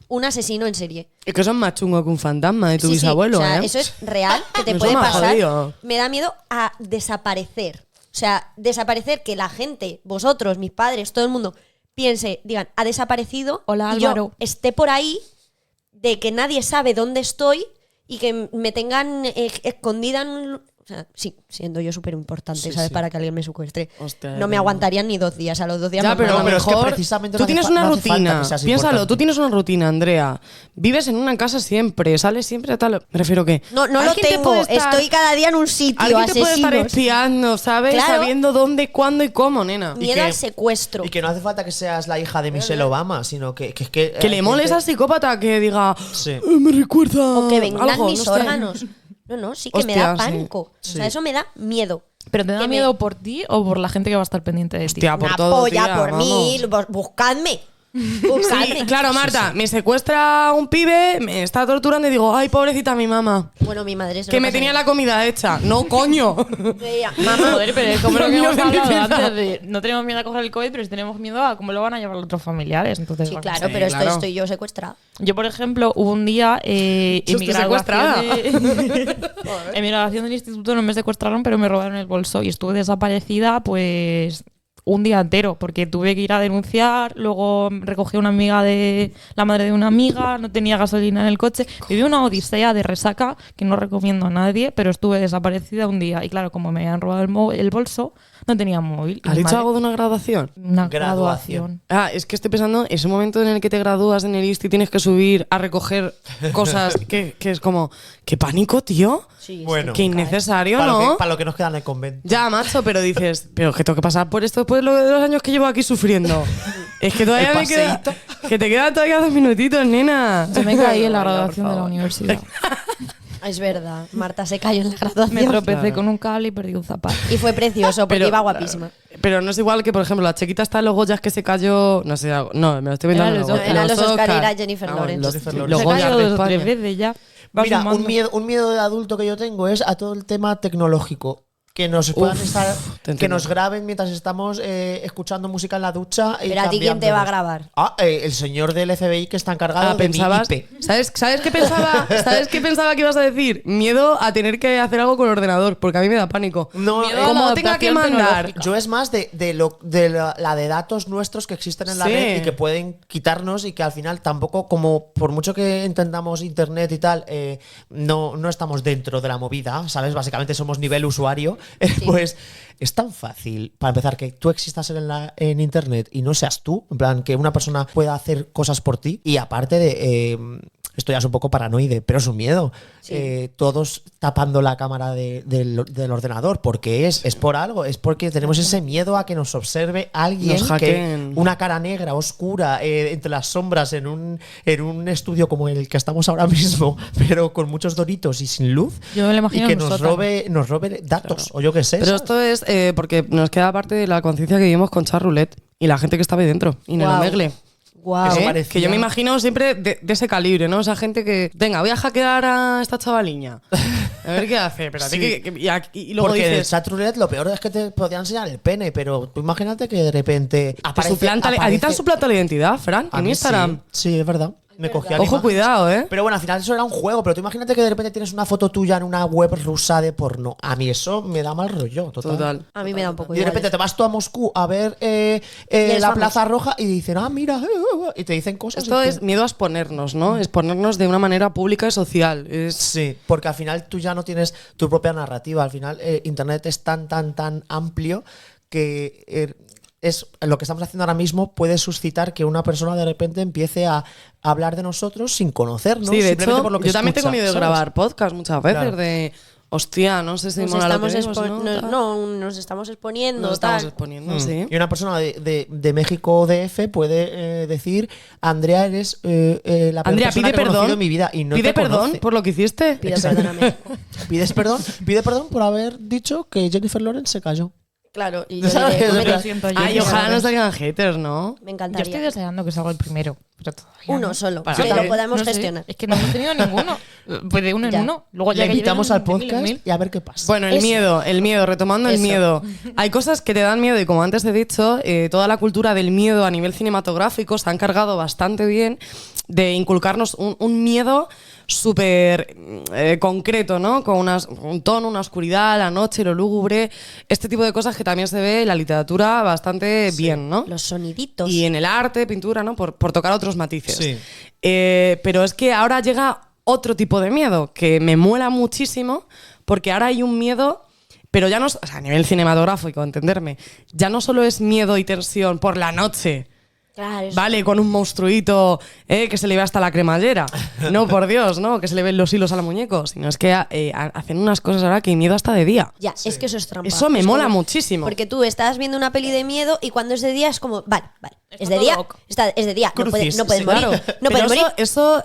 Un asesino en serie. Es que eso es más chungo que un fantasma de tu Sí, sí, bisabuelo, o sea, ¿eh? eso es real, que te Eso puede me ha pasar. jodido. Me da miedo a desaparecer. O sea, desaparecer, que la gente, vosotros, mis padres, todo el mundo, digan, ha desaparecido. Hola, y yo Álvaro. esté por ahí, de que nadie sabe dónde estoy y que me tengan escondida en un... O sea, sí, siendo yo súper importante, Sí, ¿sabes? sí. Para que alguien me secuestre. Hostia, No me aguantarían ni 2 días. A los 2 días Ya, me pero a lo mataban. pero es que mejor precisamente tú no hace tienes fa- una no hace falta rutina. que seas Piénsalo, importante. tú tienes una rutina, Andrea. Vives en una casa siempre, sales siempre a tal... Me refiero que... No lo alguien te tengo. puede estar- Estoy cada día en un sitio. Alguien te puede estar Asesinos. espiando, ¿sabes? Claro. Sabiendo dónde, cuándo y cómo, nena. Y Miedo que- al secuestro. Y que no hace falta que seas la hija de Michelle Obama, sino que Que le moles al psicópata que diga... Sí. Me recuerda O que vengan algo, mis no sé. órganos. No, sí que me da Hostia, sí. pánico. O sea, Sí. eso me da miedo. ¿Pero te da Que me- miedo por ti o por la gente que va a estar pendiente de ti? Hostia, por Una todo, polla tía, por mí. vamos. Buscadme. Sí, Buscadme. claro, Marta, me secuestra un pibe, me está torturando y digo, ay, pobrecita mi mamá. Bueno, mi madre se Que lo me pasa tenía bien. la comida hecha. No, coño. Ella, mamá. Joder, pero es como lo que Miedo hemos de hablado limpieza. antes de no tenemos miedo a coger el COVID, pero sí tenemos miedo a cómo lo van a llevar los otros familiares. Entonces, Sí, bueno. claro, Sí, pero claro. estoy yo secuestrada. Yo, por ejemplo, hubo un día en mi Estoy secuestrada. graduación en mi graduación del instituto no me secuestraron, pero me robaron el bolso y estuve desaparecida, pues un día entero, porque tuve que ir a denunciar, luego recogí a una amiga de la madre de una amiga, no tenía gasolina en el coche. Viví una odisea de resaca que no recomiendo a nadie, pero estuve desaparecida un día. Y claro, como me habían robado el bolso, no tenía móvil. Y ¿Has mi dicho madre- algo de una graduación? Una Graduación. graduación. Ah, es que estoy pensando, ese momento en el que te gradúas en el IST y tienes que subir a recoger cosas que es como, qué pánico, tío. Sí, Bueno. Qué innecesario, Para, ¿no? para lo que nos queda en el convento. Ya, macho, pero dices, pero que tengo que pasar por esto después de los años que llevo aquí sufriendo. Es que todavía El me queda. paseíto. Que te quedan todavía 2 minutitos, nena. Yo me caí en la Por graduación de la favor. universidad. Es verdad. Marta se cayó en la graduación. Me tropecé Claro. con un cable y perdí un zapato. Y fue precioso, porque Pero- iba guapísima. Pero no es igual que, por ejemplo, la chiquita está en los Goyas que se cayó. No sé, no, me lo estoy viendo. Eran en los los Oscar. Eran los Oscar y Oscar. era Jennifer Vamos, Lawrence. los- Jennifer los Lawrence. Se Goyas cayó de 2 o 3 España. veces ya. Va Mira, sumando. un miedo de adulto que yo tengo es a todo el tema tecnológico. Que nos puedan estar, te que entiendo. nos graben mientras estamos escuchando música en la ducha. Y Pero a ti, ¿quién te va a cambiándonos. grabar? Ah, el señor del FBI que está encargado Ah, de mi pensabas. IP. ¿Sabes qué pensaba? ¿Sabes qué pensaba que ibas a decir? Miedo a tener que hacer algo con el ordenador, porque a mí me da pánico. No, Miedo a la Como tenga que adaptación mandar. tecnológica. yo es más la de datos nuestros que existen en la Sí. red y que pueden quitarnos y que al final tampoco, como por mucho que entendamos internet y tal, no estamos dentro de la movida, ¿sabes? Básicamente somos nivel usuario. Pues es tan fácil, para empezar, que tú existas en internet y no seas tú, en plan, que una persona pueda hacer cosas por ti y aparte de... esto ya es un poco paranoide, pero es un miedo. Todos tapando la cámara del ordenador. Porque es por algo. Es porque tenemos ese miedo a que nos observe alguien. Nos hackeen. Una cara negra, oscura, entre las sombras, en un estudio como el que estamos ahora mismo, pero con muchos doritos y sin luz. Yo me lo imagino Y que en un nos sótano. robe datos. O yo qué sé. Pero ¿sabes? esto es porque nos queda parte de la conciencia que vivimos con Charroulette y la gente que estaba ahí dentro. Y Guau. Nelomegle. Guau. Eso ¿Eh? parecía- Que yo me imagino siempre de ese calibre, ¿no? Esa gente que, venga, voy a hackear a esta chavaliña. A ver qué hace. Pero a ti Sí. y luego Porque el dices, chat roulette lo peor es que te podían enseñar el pene, pero tú imagínate que de repente te suplanta, ¿a ti te han suplantado la identidad, Fran? A En mí Instagram. Sí, es verdad. Me cogía Ojo, imágenes. cuidado, ¿eh? Pero bueno, al final eso era un juego. Pero tú imagínate que de repente tienes una foto tuya en una web rusa de porno. A mí eso me da mal rollo, total. A mí me da un poco Y de igual repente eso. te vas tú a Moscú a ver eres la famoso. Plaza Roja y dicen, mira, y te dicen cosas. Esto y es tú- miedo a exponernos, ¿no? Exponernos de una manera pública y social. Sí, porque al final tú ya no tienes tu propia narrativa. Al final Internet es tan amplio que es lo que estamos haciendo ahora mismo puede suscitar que una persona de repente empiece a hablar de nosotros sin conocernos. Sí, de simplemente hecho, por lo que yo también tengo escucha, miedo de ¿sabes? grabar podcast muchas veces Claro. de, hostia, no sé si Nos mola lo estamos, que digo, si nos estamos exponiendo. nos estamos tal. exponiendo, sí. Y una persona de México DF puede decir, Andrea, eres la peor Andrea, persona pide que he conocido perdón. en mi vida. Y no Pide te perdón conoce. por lo que hiciste. Pido perdón a México. Pide perdón por haber dicho que Jennifer Lawrence se cayó. Claro, y yo ¿Sabes? diré, Lo "Hombre, siento yo. Ay, ojalá no no salgan haters, ¿no? me Yo encantaría. estoy deseando que salga el primero, pero todavía Uno no. solo, Para que lo ver, podamos no sé, gestionar. Es que no hemos tenido ninguno. Pues de uno en Ya. uno. Luego Le ya que invitamos lleguen al podcast 1000. y a ver qué pasa. Bueno, el miedo, retomando el Eso. miedo. Hay cosas que te dan miedo y como antes he dicho, toda la cultura del miedo a nivel cinematográfico se ha encargado bastante bien de inculcarnos un miedo súper concreto, ¿no? Con un tono, una oscuridad, la noche, lo lúgubre, este tipo de cosas que también se ve en la literatura bastante bien, ¿no? Los soniditos. Y en el arte, pintura, ¿no? Por tocar otros matices. Sí. Pero es que ahora llega otro tipo de miedo que me mola muchísimo porque ahora hay un miedo, pero ya no, o sea, a nivel cinematográfico, entenderme, ya no solo es miedo y tensión por la noche. Claro, eso. Vale, con un monstruito que se le ve hasta la cremallera. No, por Dios, ¿no? Que se le ven los hilos al muñeco. Sino es que hacen unas cosas ahora que hay miedo hasta de día. Ya, es que eso es trampa. Eso me Es mola como- muchísimo. Porque tú estás viendo una peli de miedo y cuando es de día es como, vale, es de todo día, ok. es de día, Crucis, no puedes sí, morir, Claro, no pero puedes morir. eso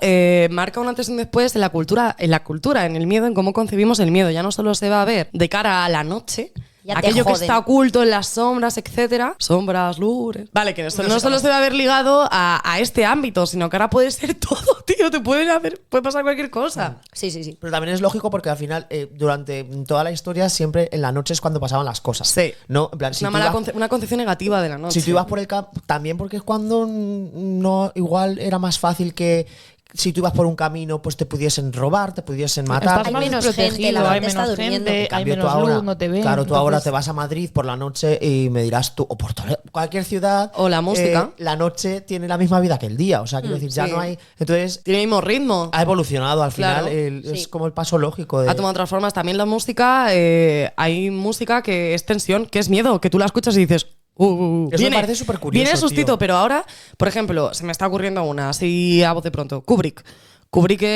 marca un antes y un después en la cultura, en el miedo, en cómo concebimos el miedo. Ya no solo se va a ver de cara a la noche, Ya te aquello que joden. está oculto en las sombras, etcétera, sombras, lúgubres. Vale, que eso no solo se va a ver ligado a este ámbito, sino que ahora puede ser todo, tío. Puede pasar cualquier cosa. Sí, sí, sí. Pero también es lógico porque al final, durante toda la historia, siempre en la noche es cuando pasaban las cosas. Sí. ¿No? En plan, Es si una, tú ibas- una concepción negativa de la noche. Si tú ibas por el campo, también porque es cuando no, igual era más fácil que si tú ibas por un camino, pues te pudiesen robar, te pudiesen matar. Estás Hay más menos desprotegido, gente, la hay gente está menos durmiendo. gente, En hay Cambio, tú menos ahora, luz, no te ven. claro, tú ahora entonces- te vas a Madrid por la noche y me dirás tú, o por cualquier ciudad. O la música. La noche tiene la misma vida que el día. O sea, quiero decir, ya sí. no hay. Entonces, Tiene el mismo ritmo. ha evolucionado al final. Claro, Es sí. como el paso lógico de. Ha tomado otras formas. También la música, hay música que es tensión, que es miedo, que tú la escuchas y dices. Eso me parece supercurioso, Viene sustito, tío. pero ahora, por ejemplo, se me está ocurriendo una, así a voz de pronto. Kubrick,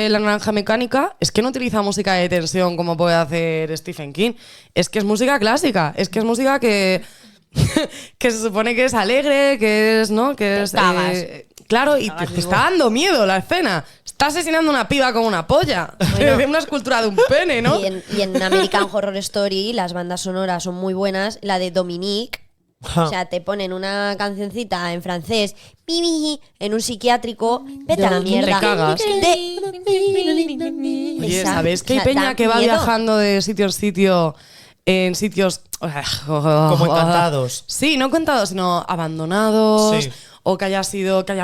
La Naranja Mecánica, es que no utiliza música de tensión como puede hacer Stephen King. Es que es música clásica, es que es música que. que se supone que es alegre, que es, ¿no? Que es. cagas. Claro, y te está dando miedo la escena. Está asesinando una piba con una polla. De una escultura de un pene, ¿no? Y en American Horror Story las bandas sonoras son muy buenas. La de Dominique, o sea, te ponen una cancioncita en francés, en un psiquiátrico, vete a la mierda. Te cagas. De- Oye, Esa- ¿sabéis que hay o sea, peña da que va miedo. viajando de sitio en sitio en sitios Como encantados. Sí, no encantados, sino abandonados. Sí. O que haya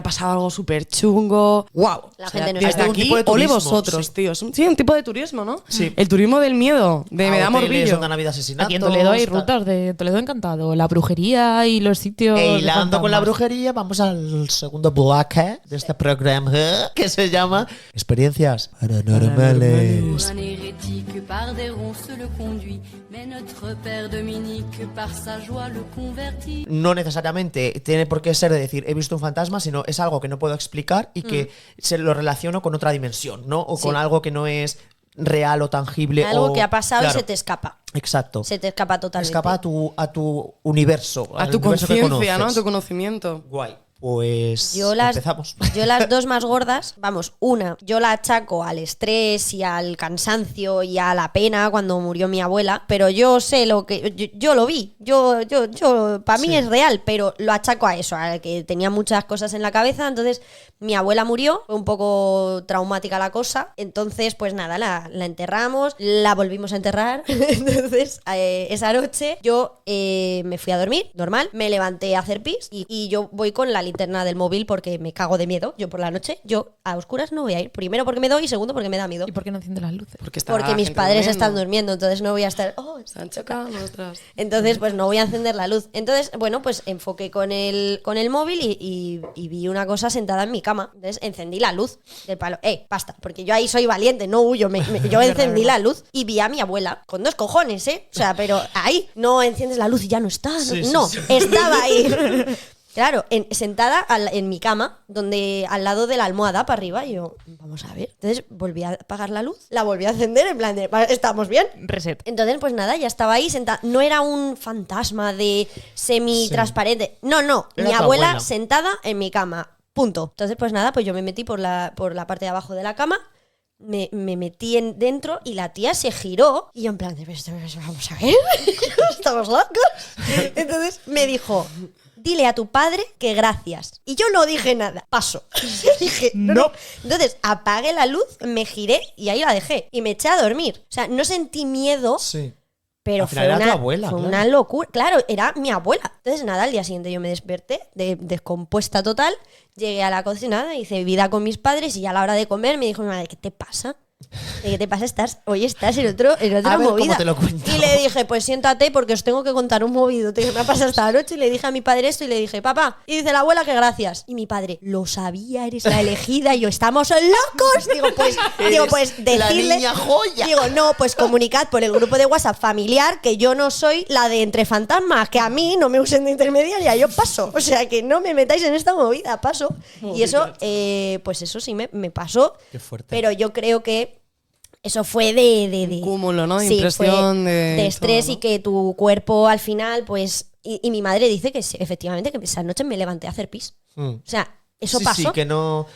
pasado algo súper chungo. ¡Wow! La gente no desde está- un aquí, tipo de ole turismo, vosotros, sí. tío. Es un tipo de turismo, ¿no? Sí. El turismo del miedo, de me da hoteles morbillo. donde han habido asesinatos. Aquí en Toledo hay tal. rutas de Toledo Encantado, la brujería y los sitios. E de hilando con la fantasmas. brujería, vamos al segundo bloque de este programa que se llama Experiencias Paranormales. Un hérétique par des ronces le conduit, mais notre père Dominique par sa joie le convertit. No necesariamente tiene por qué ser de decir he visto un fantasma, sino es algo que no puedo explicar y que se lo relaciono con otra dimensión, ¿no? O con Sí. algo que no es real o tangible. Algo o- que ha pasado Claro, y se te escapa. Exacto. Se te escapa totalmente. Escapa a tu universo. A al tu universo que conciencia, ¿no? A conoces. tu conocimiento. Guay. Pues Yo las, empezamos. yo las dos más gordas, vamos, una, yo la achaco al estrés y al cansancio y a la pena cuando murió mi abuela, pero yo sé lo que, yo lo vi, para mí es real, pero lo achaco a eso, a que tenía muchas cosas en la cabeza, entonces mi abuela murió, fue un poco traumática la cosa, entonces pues nada, la enterramos, la volvimos a enterrar, entonces esa noche yo me fui a dormir, normal, me levanté a hacer pis y yo voy con la linterna del móvil porque me cago de miedo. Yo por la noche, a oscuras no voy a ir. Primero porque me doy y segundo porque me da miedo. ¿Y por qué no enciende las luces? Porque mis padres están durmiendo, entonces no voy a estar... Se han chocado nuestras. Entonces, pues no voy a encender la luz. Entonces, bueno, pues enfoqué con el móvil y vi una cosa sentada en mi cama. Entonces encendí la luz del palo. Basta, porque yo ahí soy valiente, no huyo. Yo encendí la luz y vi a mi abuela con 2 cojones, ¿eh? O sea, pero ahí no enciendes la luz y ya no está. No, estaba ahí. Claro, sentada en mi cama, al lado de la almohada para arriba, y yo, vamos a ver. Entonces volví a apagar la luz, la volví a encender, en plan de, ¿estamos bien? Reset. Entonces, pues nada, ya estaba ahí sentada. No era un fantasma de semi-transparente. No, Era mi tu abuela abuela. sentada en mi cama. Punto. Entonces, pues nada, pues yo me metí por la parte de abajo de la cama. Me metí dentro y la tía se giró y yo en plan de, vamos a ver, estamos locos. Entonces me dijo, dile a tu padre que gracias. Y yo no dije nada, paso. Dije, no. Entonces apagué la luz, me giré y ahí la dejé y me eché a dormir. O sea, no sentí miedo. Sí. Pero Al final era tu abuela, fue claro. una locura. Claro, era mi abuela. Entonces, nada, al día siguiente yo me desperté, descompuesta total. Llegué a la cocina, hice vida con mis padres y ya a la hora de comer me dijo mi madre, ¿qué te pasa? ¿Qué te pasa? Estás en otra A ver, movida. ¿cómo te lo cuento? Y le dije, pues siéntate porque os tengo que contar un movido que me ha pasado esta noche. Y le dije a mi padre esto y le dije, papá. Y dice la abuela que gracias. Y mi padre, lo sabía, eres la elegida. Y yo, estamos locos. Digo, pues decirle. La niña joya. Digo, no, pues comunicad por el grupo de WhatsApp familiar que yo no soy la de entre fantasmas, que a mí no me usen de intermediaria, yo paso. O sea, que no me metáis en esta movida, paso. Y eso, pues eso sí me pasó. Qué fuerte. Pero yo creo que eso fue de Un cúmulo, ¿no? Sí, Impresión fue de estrés todo, ¿no? y que tu cuerpo al final, pues... Y mi madre dice que sí, efectivamente, que esa noche me levanté a hacer pis. O sea, eso Sí, pasó. sí, que no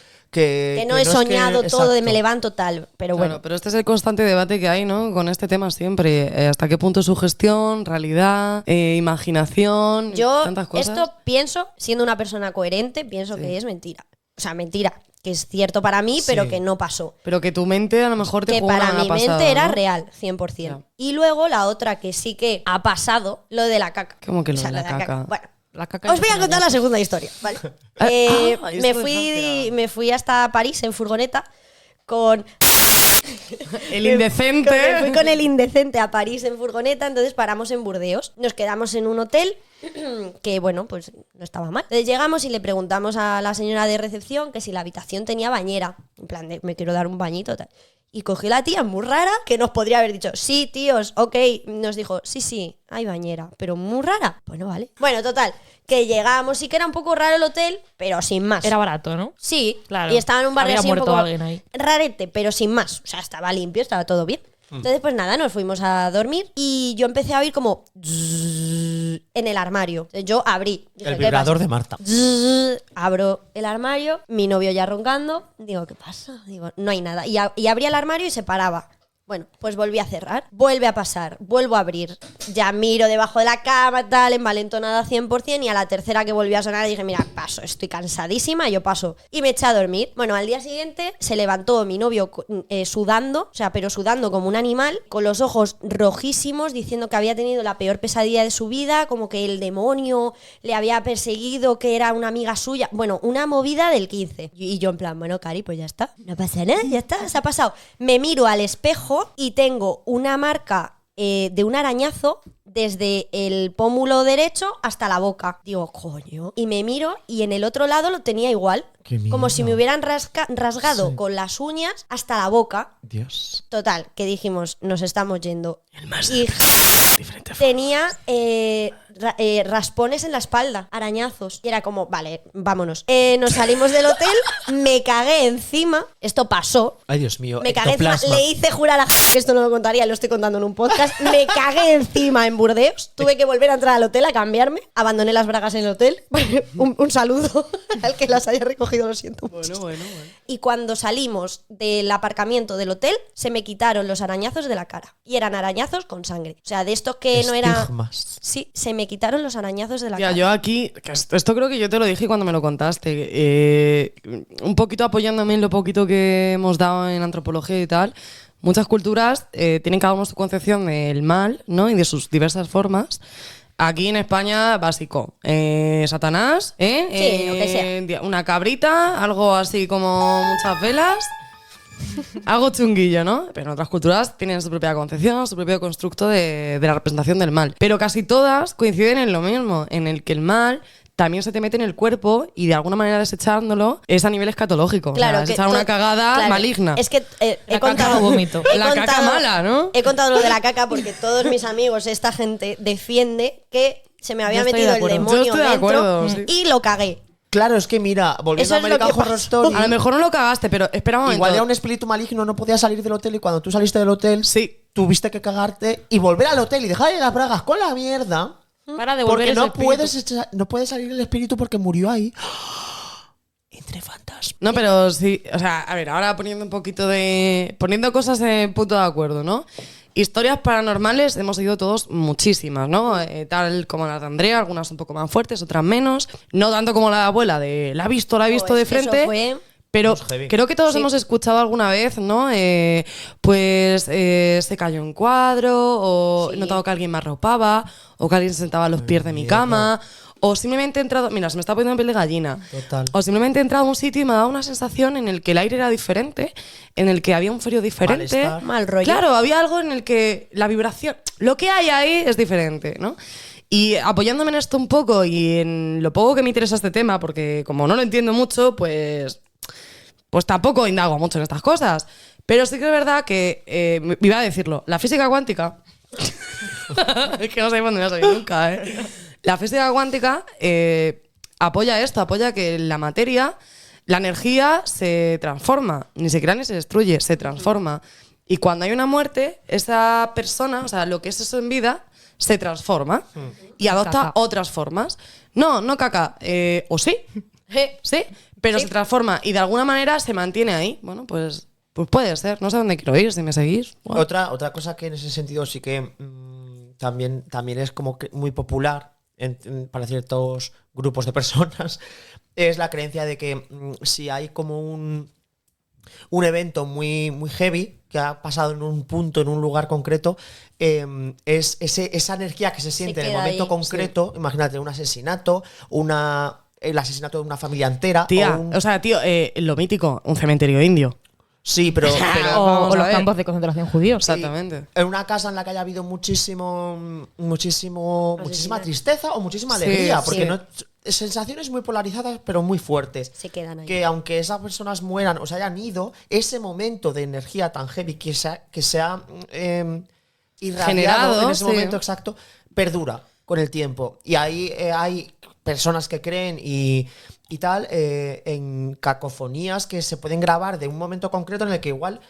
no he es soñado todo de exacto. me levanto tal. Pero Claro, bueno. pero este es el constante debate que hay, ¿no? Con este tema siempre. ¿Hasta qué punto es sugestión, realidad, imaginación? Yo Tantas cosas. esto pienso, siendo una persona coherente, pienso que es mentira. O sea, mentira. Que es cierto para mí, pero que no pasó. Pero que tu mente a lo mejor te Que juega para una mi pasada, mente era ¿no? real, 100%. Ya. Y luego la otra que sí que ha pasado, lo de la caca. ¿Cómo que lo O sea, de la caca? Bueno, La caca os ya voy a se contar la la segunda historia, ¿vale? esto Me fui hasta París en furgoneta con... El indecente. Me fui con el indecente a París en furgoneta, entonces paramos en Burdeos. Nos quedamos en un hotel que, bueno, pues no estaba mal. Entonces llegamos y le preguntamos a la señora de recepción que si la habitación tenía bañera. En plan de, me quiero dar un bañito, tal. Y cogió la tía muy rara que nos podría haber dicho, sí, tíos, ok. Nos dijo, sí, hay bañera, pero muy rara. Bueno, vale. Bueno, total, que llegamos, sí que era un poco raro el hotel, pero sin más. Era barato, ¿no? Sí, Claro. y estaba en un barrio Había así un muerto poco alguien ahí. rarete, pero sin más. O sea, estaba limpio, estaba todo bien. Entonces, pues nada, nos fuimos a dormir y yo empecé a oír como zzzz en el armario. Entonces, yo abrí. Dije, El ¿qué vibrador pasa? de Marta. Zzzz, abro el armario, mi novio ya roncando. Digo, ¿qué pasa? Digo, no hay nada. Y abrí el armario y se paraba. Bueno, pues volví a cerrar, vuelve a pasar, vuelvo a abrir. Ya miro debajo de la cama, tal, envalentonada 100%, y a la tercera que volvió a sonar dije, mira, paso, estoy cansadísima, yo paso. Y me eché a dormir. Bueno, al día siguiente se levantó mi novio sudando, o sea, pero sudando como un animal, con los ojos rojísimos, diciendo que había tenido la peor pesadilla de su vida, como que el demonio le había perseguido, que era una amiga suya. Bueno, una movida del 15. Y yo en plan, bueno, Cari, pues ya está. No pasa nada, ya está, se ha pasado. Me miro al espejo y tengo una marca de un arañazo desde el pómulo derecho hasta la boca. Digo, coño. Y me miro y en el otro lado lo tenía igual. Qué miedo. Como si me hubieran rasgado Sí. con las uñas hasta la boca. Dios. Total, que dijimos, nos estamos yendo. El más Y diferente. tenía raspones en la espalda, arañazos. Y era como, vale, vámonos. Nos salimos del hotel, me cagué encima. Esto pasó. Ay, Dios mío. Me cagué encima, ectoplasma. le hice jurar a que esto no lo contaría, lo estoy contando en un podcast. Me cagué encima en Burdeos. Tuve que volver a entrar al hotel a cambiarme. Abandoné las bragas en el hotel. Un saludo al que las haya recogido, lo siento mucho. Bueno. Y cuando salimos del aparcamiento del hotel, se me quitaron los arañazos de la cara. Y eran arañazos con sangre. O sea, de estos que no era... Estigmas. Sí, se me quitaron los arañazos de la Tía, cara. yo aquí, que esto creo que yo te lo dije cuando me lo contaste, un poquito apoyándome en lo poquito que hemos dado en antropología y tal. Muchas culturas tienen cada uno su concepción del mal, ¿no? Y de sus diversas formas. Aquí en España, básico. Satanás, Sí, lo que sea. una cabrita, algo así como muchas velas. Algo chunguillo, ¿no? Pero en otras culturas tienen su propia concepción, su propio constructo de la representación del mal. Pero casi todas coinciden en lo mismo, en el que el mal también se te mete en el cuerpo y de alguna manera desechándolo es a nivel escatológico. Claro, o sea, es que echar una cagada claro, maligna. Es que he La caca contado o vómito. he La caca mala, ¿no? He contado lo de la caca porque todos mis amigos, esta gente, defiende que se me había Yo estoy metido de el acuerdo. demonio Yo estoy de dentro acuerdo, sí. y lo cagué. Claro, es que mira, volviendo Eso a es lo American que Horror pasó. Story, A lo mejor no lo cagaste, pero espera un momento. igual era un espíritu maligno, no podía salir del hotel y cuando tú saliste del hotel, Sí. tuviste que cagarte y volver al hotel y dejar las bragas con la mierda. Para devolver Porque ese no espíritu. no puede salir el espíritu porque murió ahí. Entre fantasmas. No, pero sí, o sea, a ver, ahora poniendo cosas en punto de acuerdo, ¿no? Historias paranormales hemos oído todos muchísimas, ¿no? Tal como las de Andrea, algunas un poco más fuertes, otras menos. No tanto como la de abuela, de la ha visto de Es que frente. eso fue- Pero Pues heavy. creo que todos hemos escuchado alguna vez, ¿no? Se cayó un cuadro, o he Sí. notado que alguien me arropaba, o que alguien se sentaba a los pies de mi cama, o simplemente he entrado. Mira, se me está poniendo en piel de gallina. Total. O simplemente he entrado a un sitio y me ha dado una sensación en el que el aire era diferente, en el que había un frío diferente. Malestar. Mal rollo. Claro, había algo en el que la vibración, lo que hay ahí es diferente, ¿no? Y apoyándome en esto un poco y en lo poco que me interesa este tema, porque como no lo entiendo mucho, pues tampoco indago mucho en estas cosas. Pero sí que es verdad que, me iba a decirlo, la física cuántica, es que no sé dónde me va a salir nunca, ¿eh? La física cuántica apoya esto, apoya que la materia, la energía se transforma, ni se crea ni se destruye, se transforma. Y cuando hay una muerte, esa persona, o sea, lo que es eso en vida, se transforma y adopta Caca. otras formas. No caca, o sí, sí, pero Sí. se transforma y de alguna manera se mantiene ahí. Bueno, pues puede ser, no sé dónde quiero ir, si me seguís. Guau. Otra cosa que en ese sentido sí que también es como que muy popular para ciertos grupos de personas es la creencia de que si hay como un evento muy, muy heavy que ha pasado en un punto, en un lugar concreto, es esa energía que se siente en el queda momento ahí, concreto. Imagínate un asesinato, el asesinato de una familia entera. Tía, o un- o sea, tío, lo mítico, un cementerio indio. sí, pero Vamos O a los ver. campos de concentración judíos. Exactamente. en una casa en la que haya habido muchísima tristeza o muchísima Sí, alegría, porque sí. no sensaciones muy polarizadas pero muy fuertes. Se quedan ahí. Que aunque esas personas mueran o se hayan ido, ese momento de energía tan heavy que se ha irradiado Generado, en ese sí. momento exacto, perdura con el tiempo. Y ahí hay personas que creen y tal, en cacofonías que se pueden grabar de un momento concreto en el que igual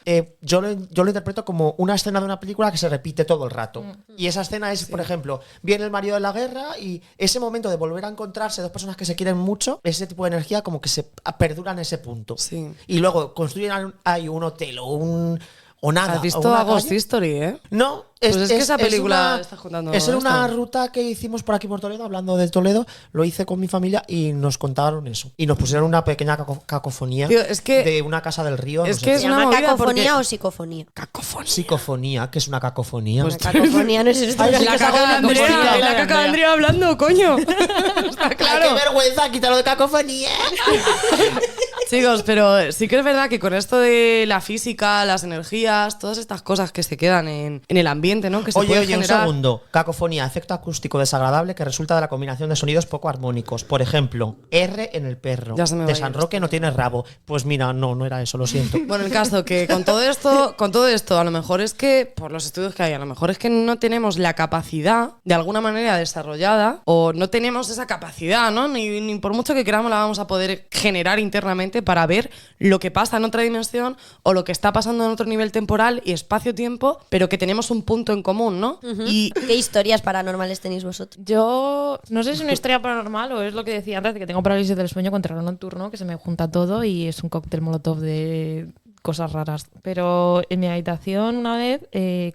yo lo interpreto como una escena de una película que se repite todo el rato. Y esa escena es, por ejemplo, viene el marido de la guerra y ese momento de volver a encontrarse dos personas que se quieren mucho, ese tipo de energía como que se perdura en ese punto. Sí. Y luego construyen ahí un hotel o nada. ¿Has o visto una a Ghost calle. History, eh? No, Pues es que esa película una- está juntando es en una esto. ruta que hicimos por aquí por Toledo, hablando de Toledo, lo hice con mi familia y nos contaron eso. Y nos pusieron una pequeña cacofonía Tío, es que- de una casa del río. es no sé que qué. es ¿Se una llama movida cacofonía porque- o psicofonía? Psicofonía, que es una cacofonía. Una cacofonía no es esto. Ay, es sí La que caca de salgo Andrea, cacofonía. la caca de Andrea hablando, coño. Está Ay, claro. qué vergüenza, quítalo de cacofonía. Chicos, pero sí que es verdad que con esto de la física, las energías, todas estas cosas que se quedan en el ambiente, ¿no? Que se Oye, puede un generar. segundo. Cacofonía, efecto acústico desagradable que resulta de la combinación de sonidos poco armónicos. Por ejemplo, R en el perro. Ya se me va De a ir San esto. Roque no tiene rabo. Pues mira, no era eso, lo siento. Bueno, el caso que con todo esto, a lo mejor es que, por los estudios que hay, a lo mejor es que no tenemos la capacidad, de alguna manera desarrollada, o no tenemos esa capacidad, ¿no? Ni por mucho que queramos la vamos a poder generar internamente para ver lo que pasa en otra dimensión o lo que está pasando en otro nivel temporal y espacio-tiempo, pero que tenemos un punto en común, ¿no? Y ¿Qué historias paranormales tenéis vosotros? Yo no sé si es una historia paranormal o es lo que decía antes, de que tengo parálisis del sueño con terror nocturno, que se me junta todo y es un cóctel molotov de cosas raras. Pero en mi habitación una vez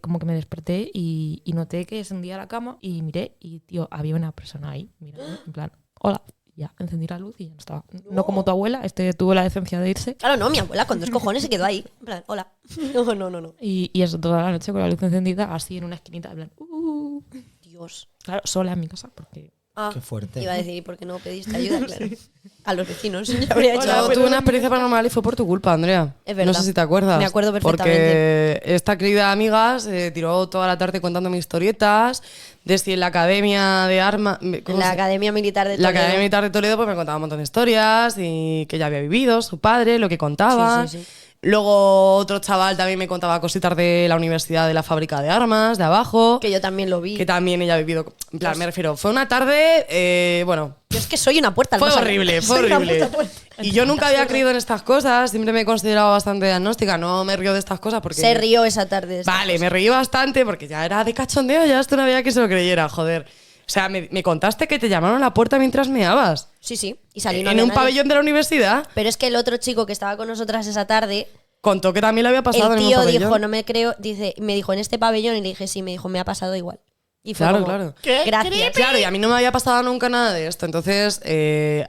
como que me desperté y noté que encendía la cama y miré y, tío, había una persona ahí mirando, en plan, hola. Ya, encendí la luz y ya no estaba. No como tu abuela, tuvo la decencia de irse. Claro, no, mi abuela con dos cojones se quedó ahí. En plan, hola. No. Y eso toda la noche con la luz encendida, así en una esquinita, en plan, Dios. Claro, sola en mi casa, porque... Ah, Qué fuerte. Iba a decir, ¿y por qué no pediste ayuda? Claro. A los vecinos. Ya habría hecho Yo tuve una experiencia paranormal y fue por tu culpa, Andrea. Es verdad. No sé si te acuerdas. Me acuerdo perfectamente. Porque esta querida amiga se tiró toda la tarde contándome historietas de si en la Academia de Armas... En la Academia Militar de Toledo. La Academia Militar de Toledo pues me contaba un montón de historias y que ella había vivido, su padre, lo que contaba. Sí, sí, sí. Luego otro chaval también me contaba cositas de la universidad de la fábrica de armas, de abajo. Que yo también lo vi. Que también ella ha vivido. En plan, me refiero, fue una tarde, bueno, Yo es que soy una puerta al fue más allá. horrible, fue Soy una horrible. puta puerta. Y yo nunca había creído en estas cosas, siempre me he considerado bastante agnóstica, no me río de estas cosas porque... Se rió esa tarde. de estas Vale, cosas. me reí bastante porque ya era de cachondeo, ya esto no había que se lo creyera, joder. O sea, me contaste que te llamaron a la puerta mientras meabas. Sí, sí. Y salí no En había un nadie. pabellón de la universidad. Pero es que el otro chico que estaba con nosotras esa tarde, Contó que también le había pasado el en un tío pabellón. dijo, no me creo, dice, me dijo, en este pabellón, y le dije, sí, me dijo, me ha pasado igual. Y fue Claro, como, claro. Gracias. Claro, y a mí no me había pasado nunca nada de esto. Entonces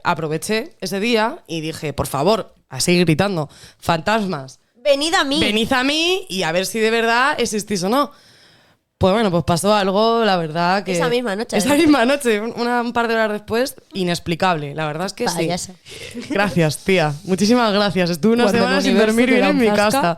aproveché ese día y dije, por favor, así gritando, fantasmas, Venid a mí. venid a mí y a ver si de verdad existís o no. Pues bueno, pues pasó algo, la verdad que... Esa misma noche, Esa además. misma noche, un par de horas después, inexplicable. La verdad es que Payasa. sí. Gracias, tía. Muchísimas gracias. Estuve una Cuando el semana sin universo dormir te bien da en un mi zasca. casa.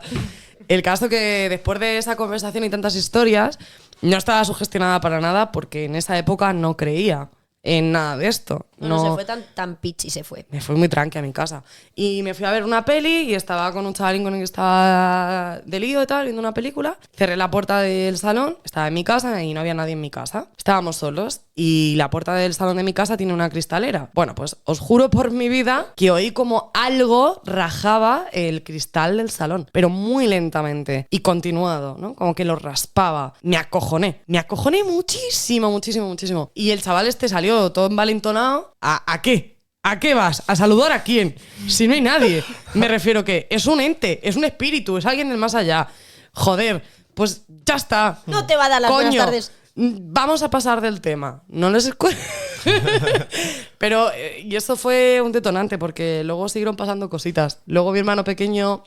El caso que después de esa conversación y tantas historias, no estaba sugestionada para nada porque en esa época no creía en nada de esto. No, se fue tan pichi, se fue. Me fui muy tranqui a mi casa. Y me fui a ver una peli y estaba con un chavalín con el que estaba de lío y tal, viendo una película. Cerré la puerta del salón, estaba en mi casa y no había nadie en mi casa. Estábamos solos y la puerta del salón de mi casa tiene una cristalera. Bueno, pues os juro por mi vida que oí como algo rajaba el cristal del salón, pero muy lentamente y continuado, ¿no? Como que lo raspaba. Me acojoné muchísimo, muchísimo, muchísimo. Y el chaval este salió todo envalentonado. ¿A qué? ¿A qué vas? ¿A saludar a quién? Si no hay nadie. Me refiero que es un ente, es un espíritu, es alguien del más allá. Joder, pues ya está. No te va a dar las buenas Coño, tardes. vamos a pasar del tema. No les Pero, y esto fue un detonante porque luego siguieron pasando cositas. Luego mi hermano pequeño,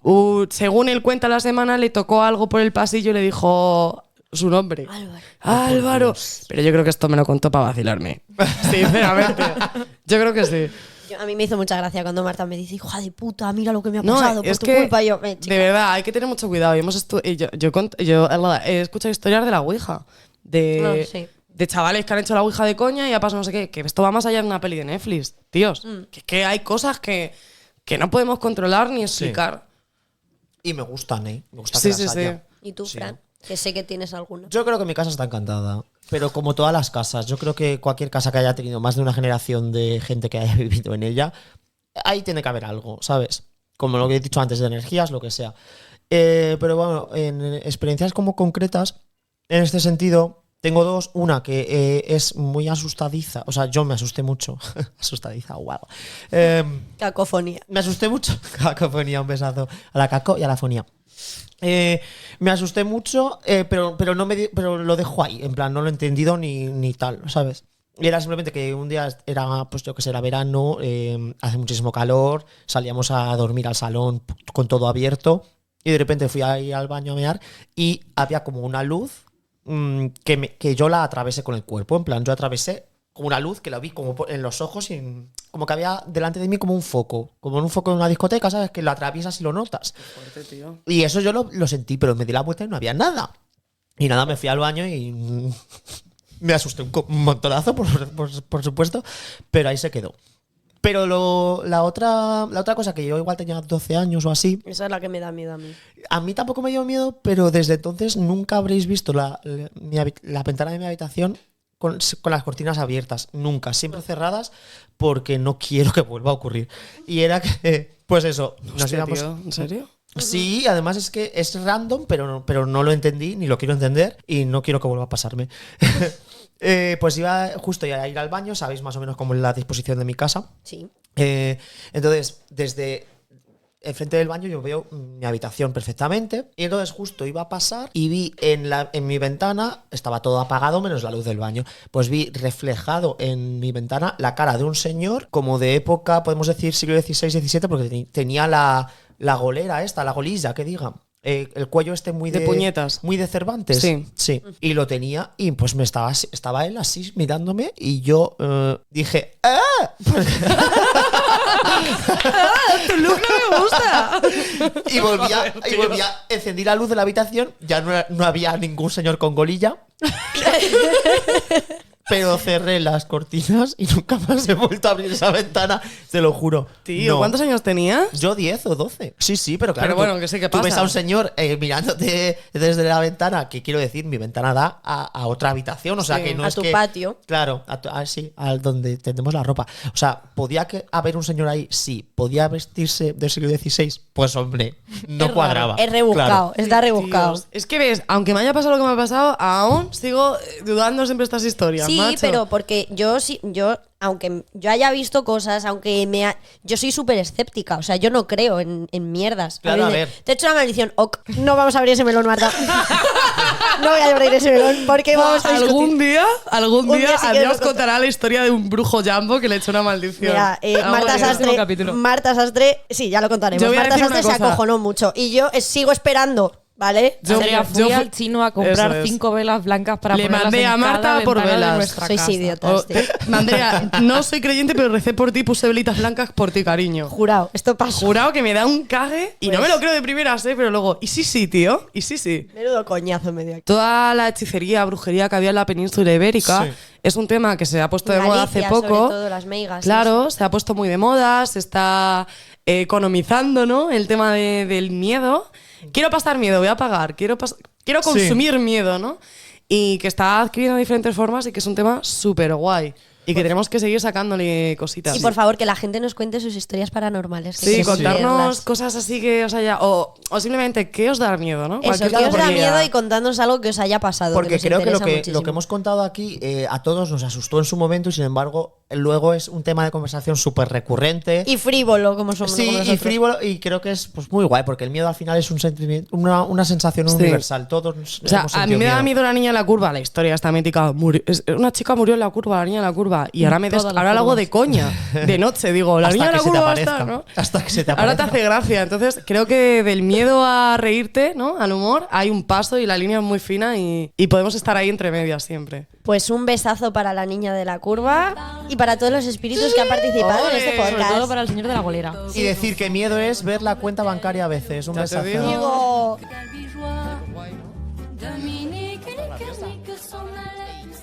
según él cuenta la semana, le tocó algo por el pasillo y le dijo su nombre. Álvaro. Pero yo creo que esto me lo contó para vacilarme. Sinceramente. Yo creo que sí. A mí me hizo mucha gracia cuando Marta me dice, hija de puta, mira lo que me ha No, pasado por es tu que, culpa. Y yo, chica, de verdad, hay que tener mucho cuidado. Y yo he escuchado historias de la Ouija. De, sí. de chavales que han hecho la Ouija de coña y ya pasa no sé qué. Que esto va más allá de una peli de Netflix. Tíos, que hay cosas que no podemos controlar ni explicar. Y me gustan, ¿eh? Me gusta Sí, que sí, las sí. haya. ¿Y tú, Sí. Fran? Que sé que tienes alguno. Yo creo que mi casa está encantada. Pero como todas las casas, yo creo que cualquier casa que haya tenido más de una generación de gente que haya vivido en ella, ahí tiene que haber algo, ¿sabes? Como lo que he dicho antes, de energías, lo que sea. Pero bueno, en experiencias como concretas, en este sentido, tengo dos. Una que es muy asustadiza. O sea, yo me asusté mucho. Asustadiza, wow. Cacofonía. Me asusté mucho. Cacofonía, un besazo a la caco y a la fonía. Me asusté mucho, pero lo dejo ahí. En plan, no lo he entendido ni tal, ¿sabes? Y era simplemente que un día era, pues yo que sé, era verano, hace muchísimo calor, salíamos a dormir al salón con todo abierto y de repente fui a ir al baño a mear y había como una luz que yo la atravesé con el cuerpo. En plan, yo atravesé como una luz que la vi como en los ojos y como que había delante de mí como un foco, como en un foco de una discoteca, ¿sabes? Que lo atraviesas y lo notas. Fuerte, tío. Y eso yo lo sentí, pero me di la vuelta y no había nada. Y nada, me fui al baño y me asusté un montonazo, por supuesto, pero ahí se quedó. Pero la otra cosa, que yo igual tenía 12 años o así, Esa es la que me da miedo a mí. a mí tampoco me dio miedo, pero desde entonces nunca habréis visto la ventana de mi habitación con las cortinas abiertas, nunca, siempre cerradas, porque no quiero que vuelva a ocurrir. Y era que, pues eso, nos Hostia, íbamos... tío, ¿en serio? Sí, además es que es random, pero no lo entendí, ni lo quiero entender, y no quiero que vuelva a pasarme. Pues iba justo a ir al baño, sabéis más o menos cómo es la disposición de mi casa. Sí. Entonces, desde el frente del baño yo veo mi habitación perfectamente, y entonces justo iba a pasar y vi en mi ventana, estaba todo apagado menos la luz del baño, pues vi reflejado en mi ventana la cara de un señor como de época, podemos decir siglo XVI-XVII, porque tenía la golera esta, la golilla, que diga, el cuello muy de puñetas. Muy de Cervantes. Sí. Y lo tenía y pues estaba él así mirándome y yo dije ¡ah! ¡Tu look no me gusta! y volvía, encendí la luz de la habitación, ya no había ningún señor con golilla. Pero cerré las cortinas y nunca más he vuelto a abrir esa ventana, te lo juro. Tío, No. ¿cuántos años tenías? Yo 10 o 12. Sí, pero claro. Pero bueno, que sé qué Tú ves pasa. a un señor mirándote desde la ventana, que quiero decir, mi ventana da a otra habitación, o sea Sí. que no A es tu que… patio. Claro, sí, al donde tendemos la ropa. O sea, ¿podía haber un señor ahí? Sí. ¿Podía vestirse del siglo XVI? Pues hombre, no Es cuadraba. raro, es rebuscado, Claro. está rebuscado. Tíos, es que ves, aunque me haya pasado lo que me ha pasado, aún sigo dudando siempre estas historias. Sí, macho. pero porque yo aunque yo haya visto cosas, yo soy súper escéptica, o sea, yo no creo en mierdas. Claro, a mí ver. te he hecho una maldición, ok, no vamos a abrir ese melón, Marta. No voy a abrir ese melón porque vamos a algún discutir. día, Un día sí que Andrea nos os contará la historia de un brujo Jambo que le echó una maldición. Mira, Marta próximo capítulo. Sastre, sí, ya lo contaremos. Yo voy a Marta decir Sastre una se cosa. acojonó mucho y yo sigo esperando, ¿vale? Andrea, yo fui fui- al chino a comprar Eso es. 5 velas blancas para Le ponerlas mandé en a Marta cada por ventana de velas. nuestra Sois casa. idiotas, tío. Andrea, no soy creyente, pero recé por ti, puse velitas blancas por ti, cariño. Jurado, esto pasó. Jurado que me da un cague y no Pues- me lo creo de primeras, pero luego, y sí, tío, y sí. Menudo coñazo me dio aquí. Toda la hechicería, brujería que había en la península ibérica Sí. es un tema que se ha puesto de moda hace Galicia, poco. sobre todo, las meigas, Claro, se ha puesto muy de moda, se está economizando, ¿no? El tema del miedo. Quiero pasar miedo, voy a pagar. Quiero consumir miedo, ¿no? Y que está adquiriendo diferentes formas y que es un tema súper guay. Y que tenemos que seguir sacándole cositas. Y por favor, que la gente nos cuente sus historias paranormales. que Sí, queremos contarnos leerlas. cosas así que os haya… O simplemente, ¿qué os da miedo, no? Eso, Cualquier que os da tontería. miedo y contadnos algo que os haya pasado. Porque nos creo que lo interesa que muchísimo. hemos contado aquí a todos nos asustó en su momento y sin embargo luego es un tema de conversación súper recurrente. Y frívolo, como somos Sí, como y nosotros. frívolo, y creo que es pues muy guay, porque el miedo al final es un sentimiento, una sensación Sí. universal. Todos O sea, hemos a mí sentido me da miedo la niña en la curva. La historia está mítica. Una chica murió en la curva, la niña en la curva. Y ahora Todas las ahora lo hago curvas. de coña, de noche. Digo, la Hasta niña en que la se te curva va a estar, aparezca. ¿no? Hasta que se te Ahora te aparezca. hace gracia. Entonces, creo que del miedo a reírte, ¿no? Al humor, hay un paso y la línea es muy fina y podemos estar ahí entre medias siempre. Pues un besazo para la niña de la curva y para todos los espíritus que han participado en este Sobre podcast. todo para el señor de la golera. Y decir que miedo es ver la cuenta bancaria a veces. Un Ya te besazo. digo. Digo, D'Albigeois, Dominique, les caniques s'en allaient.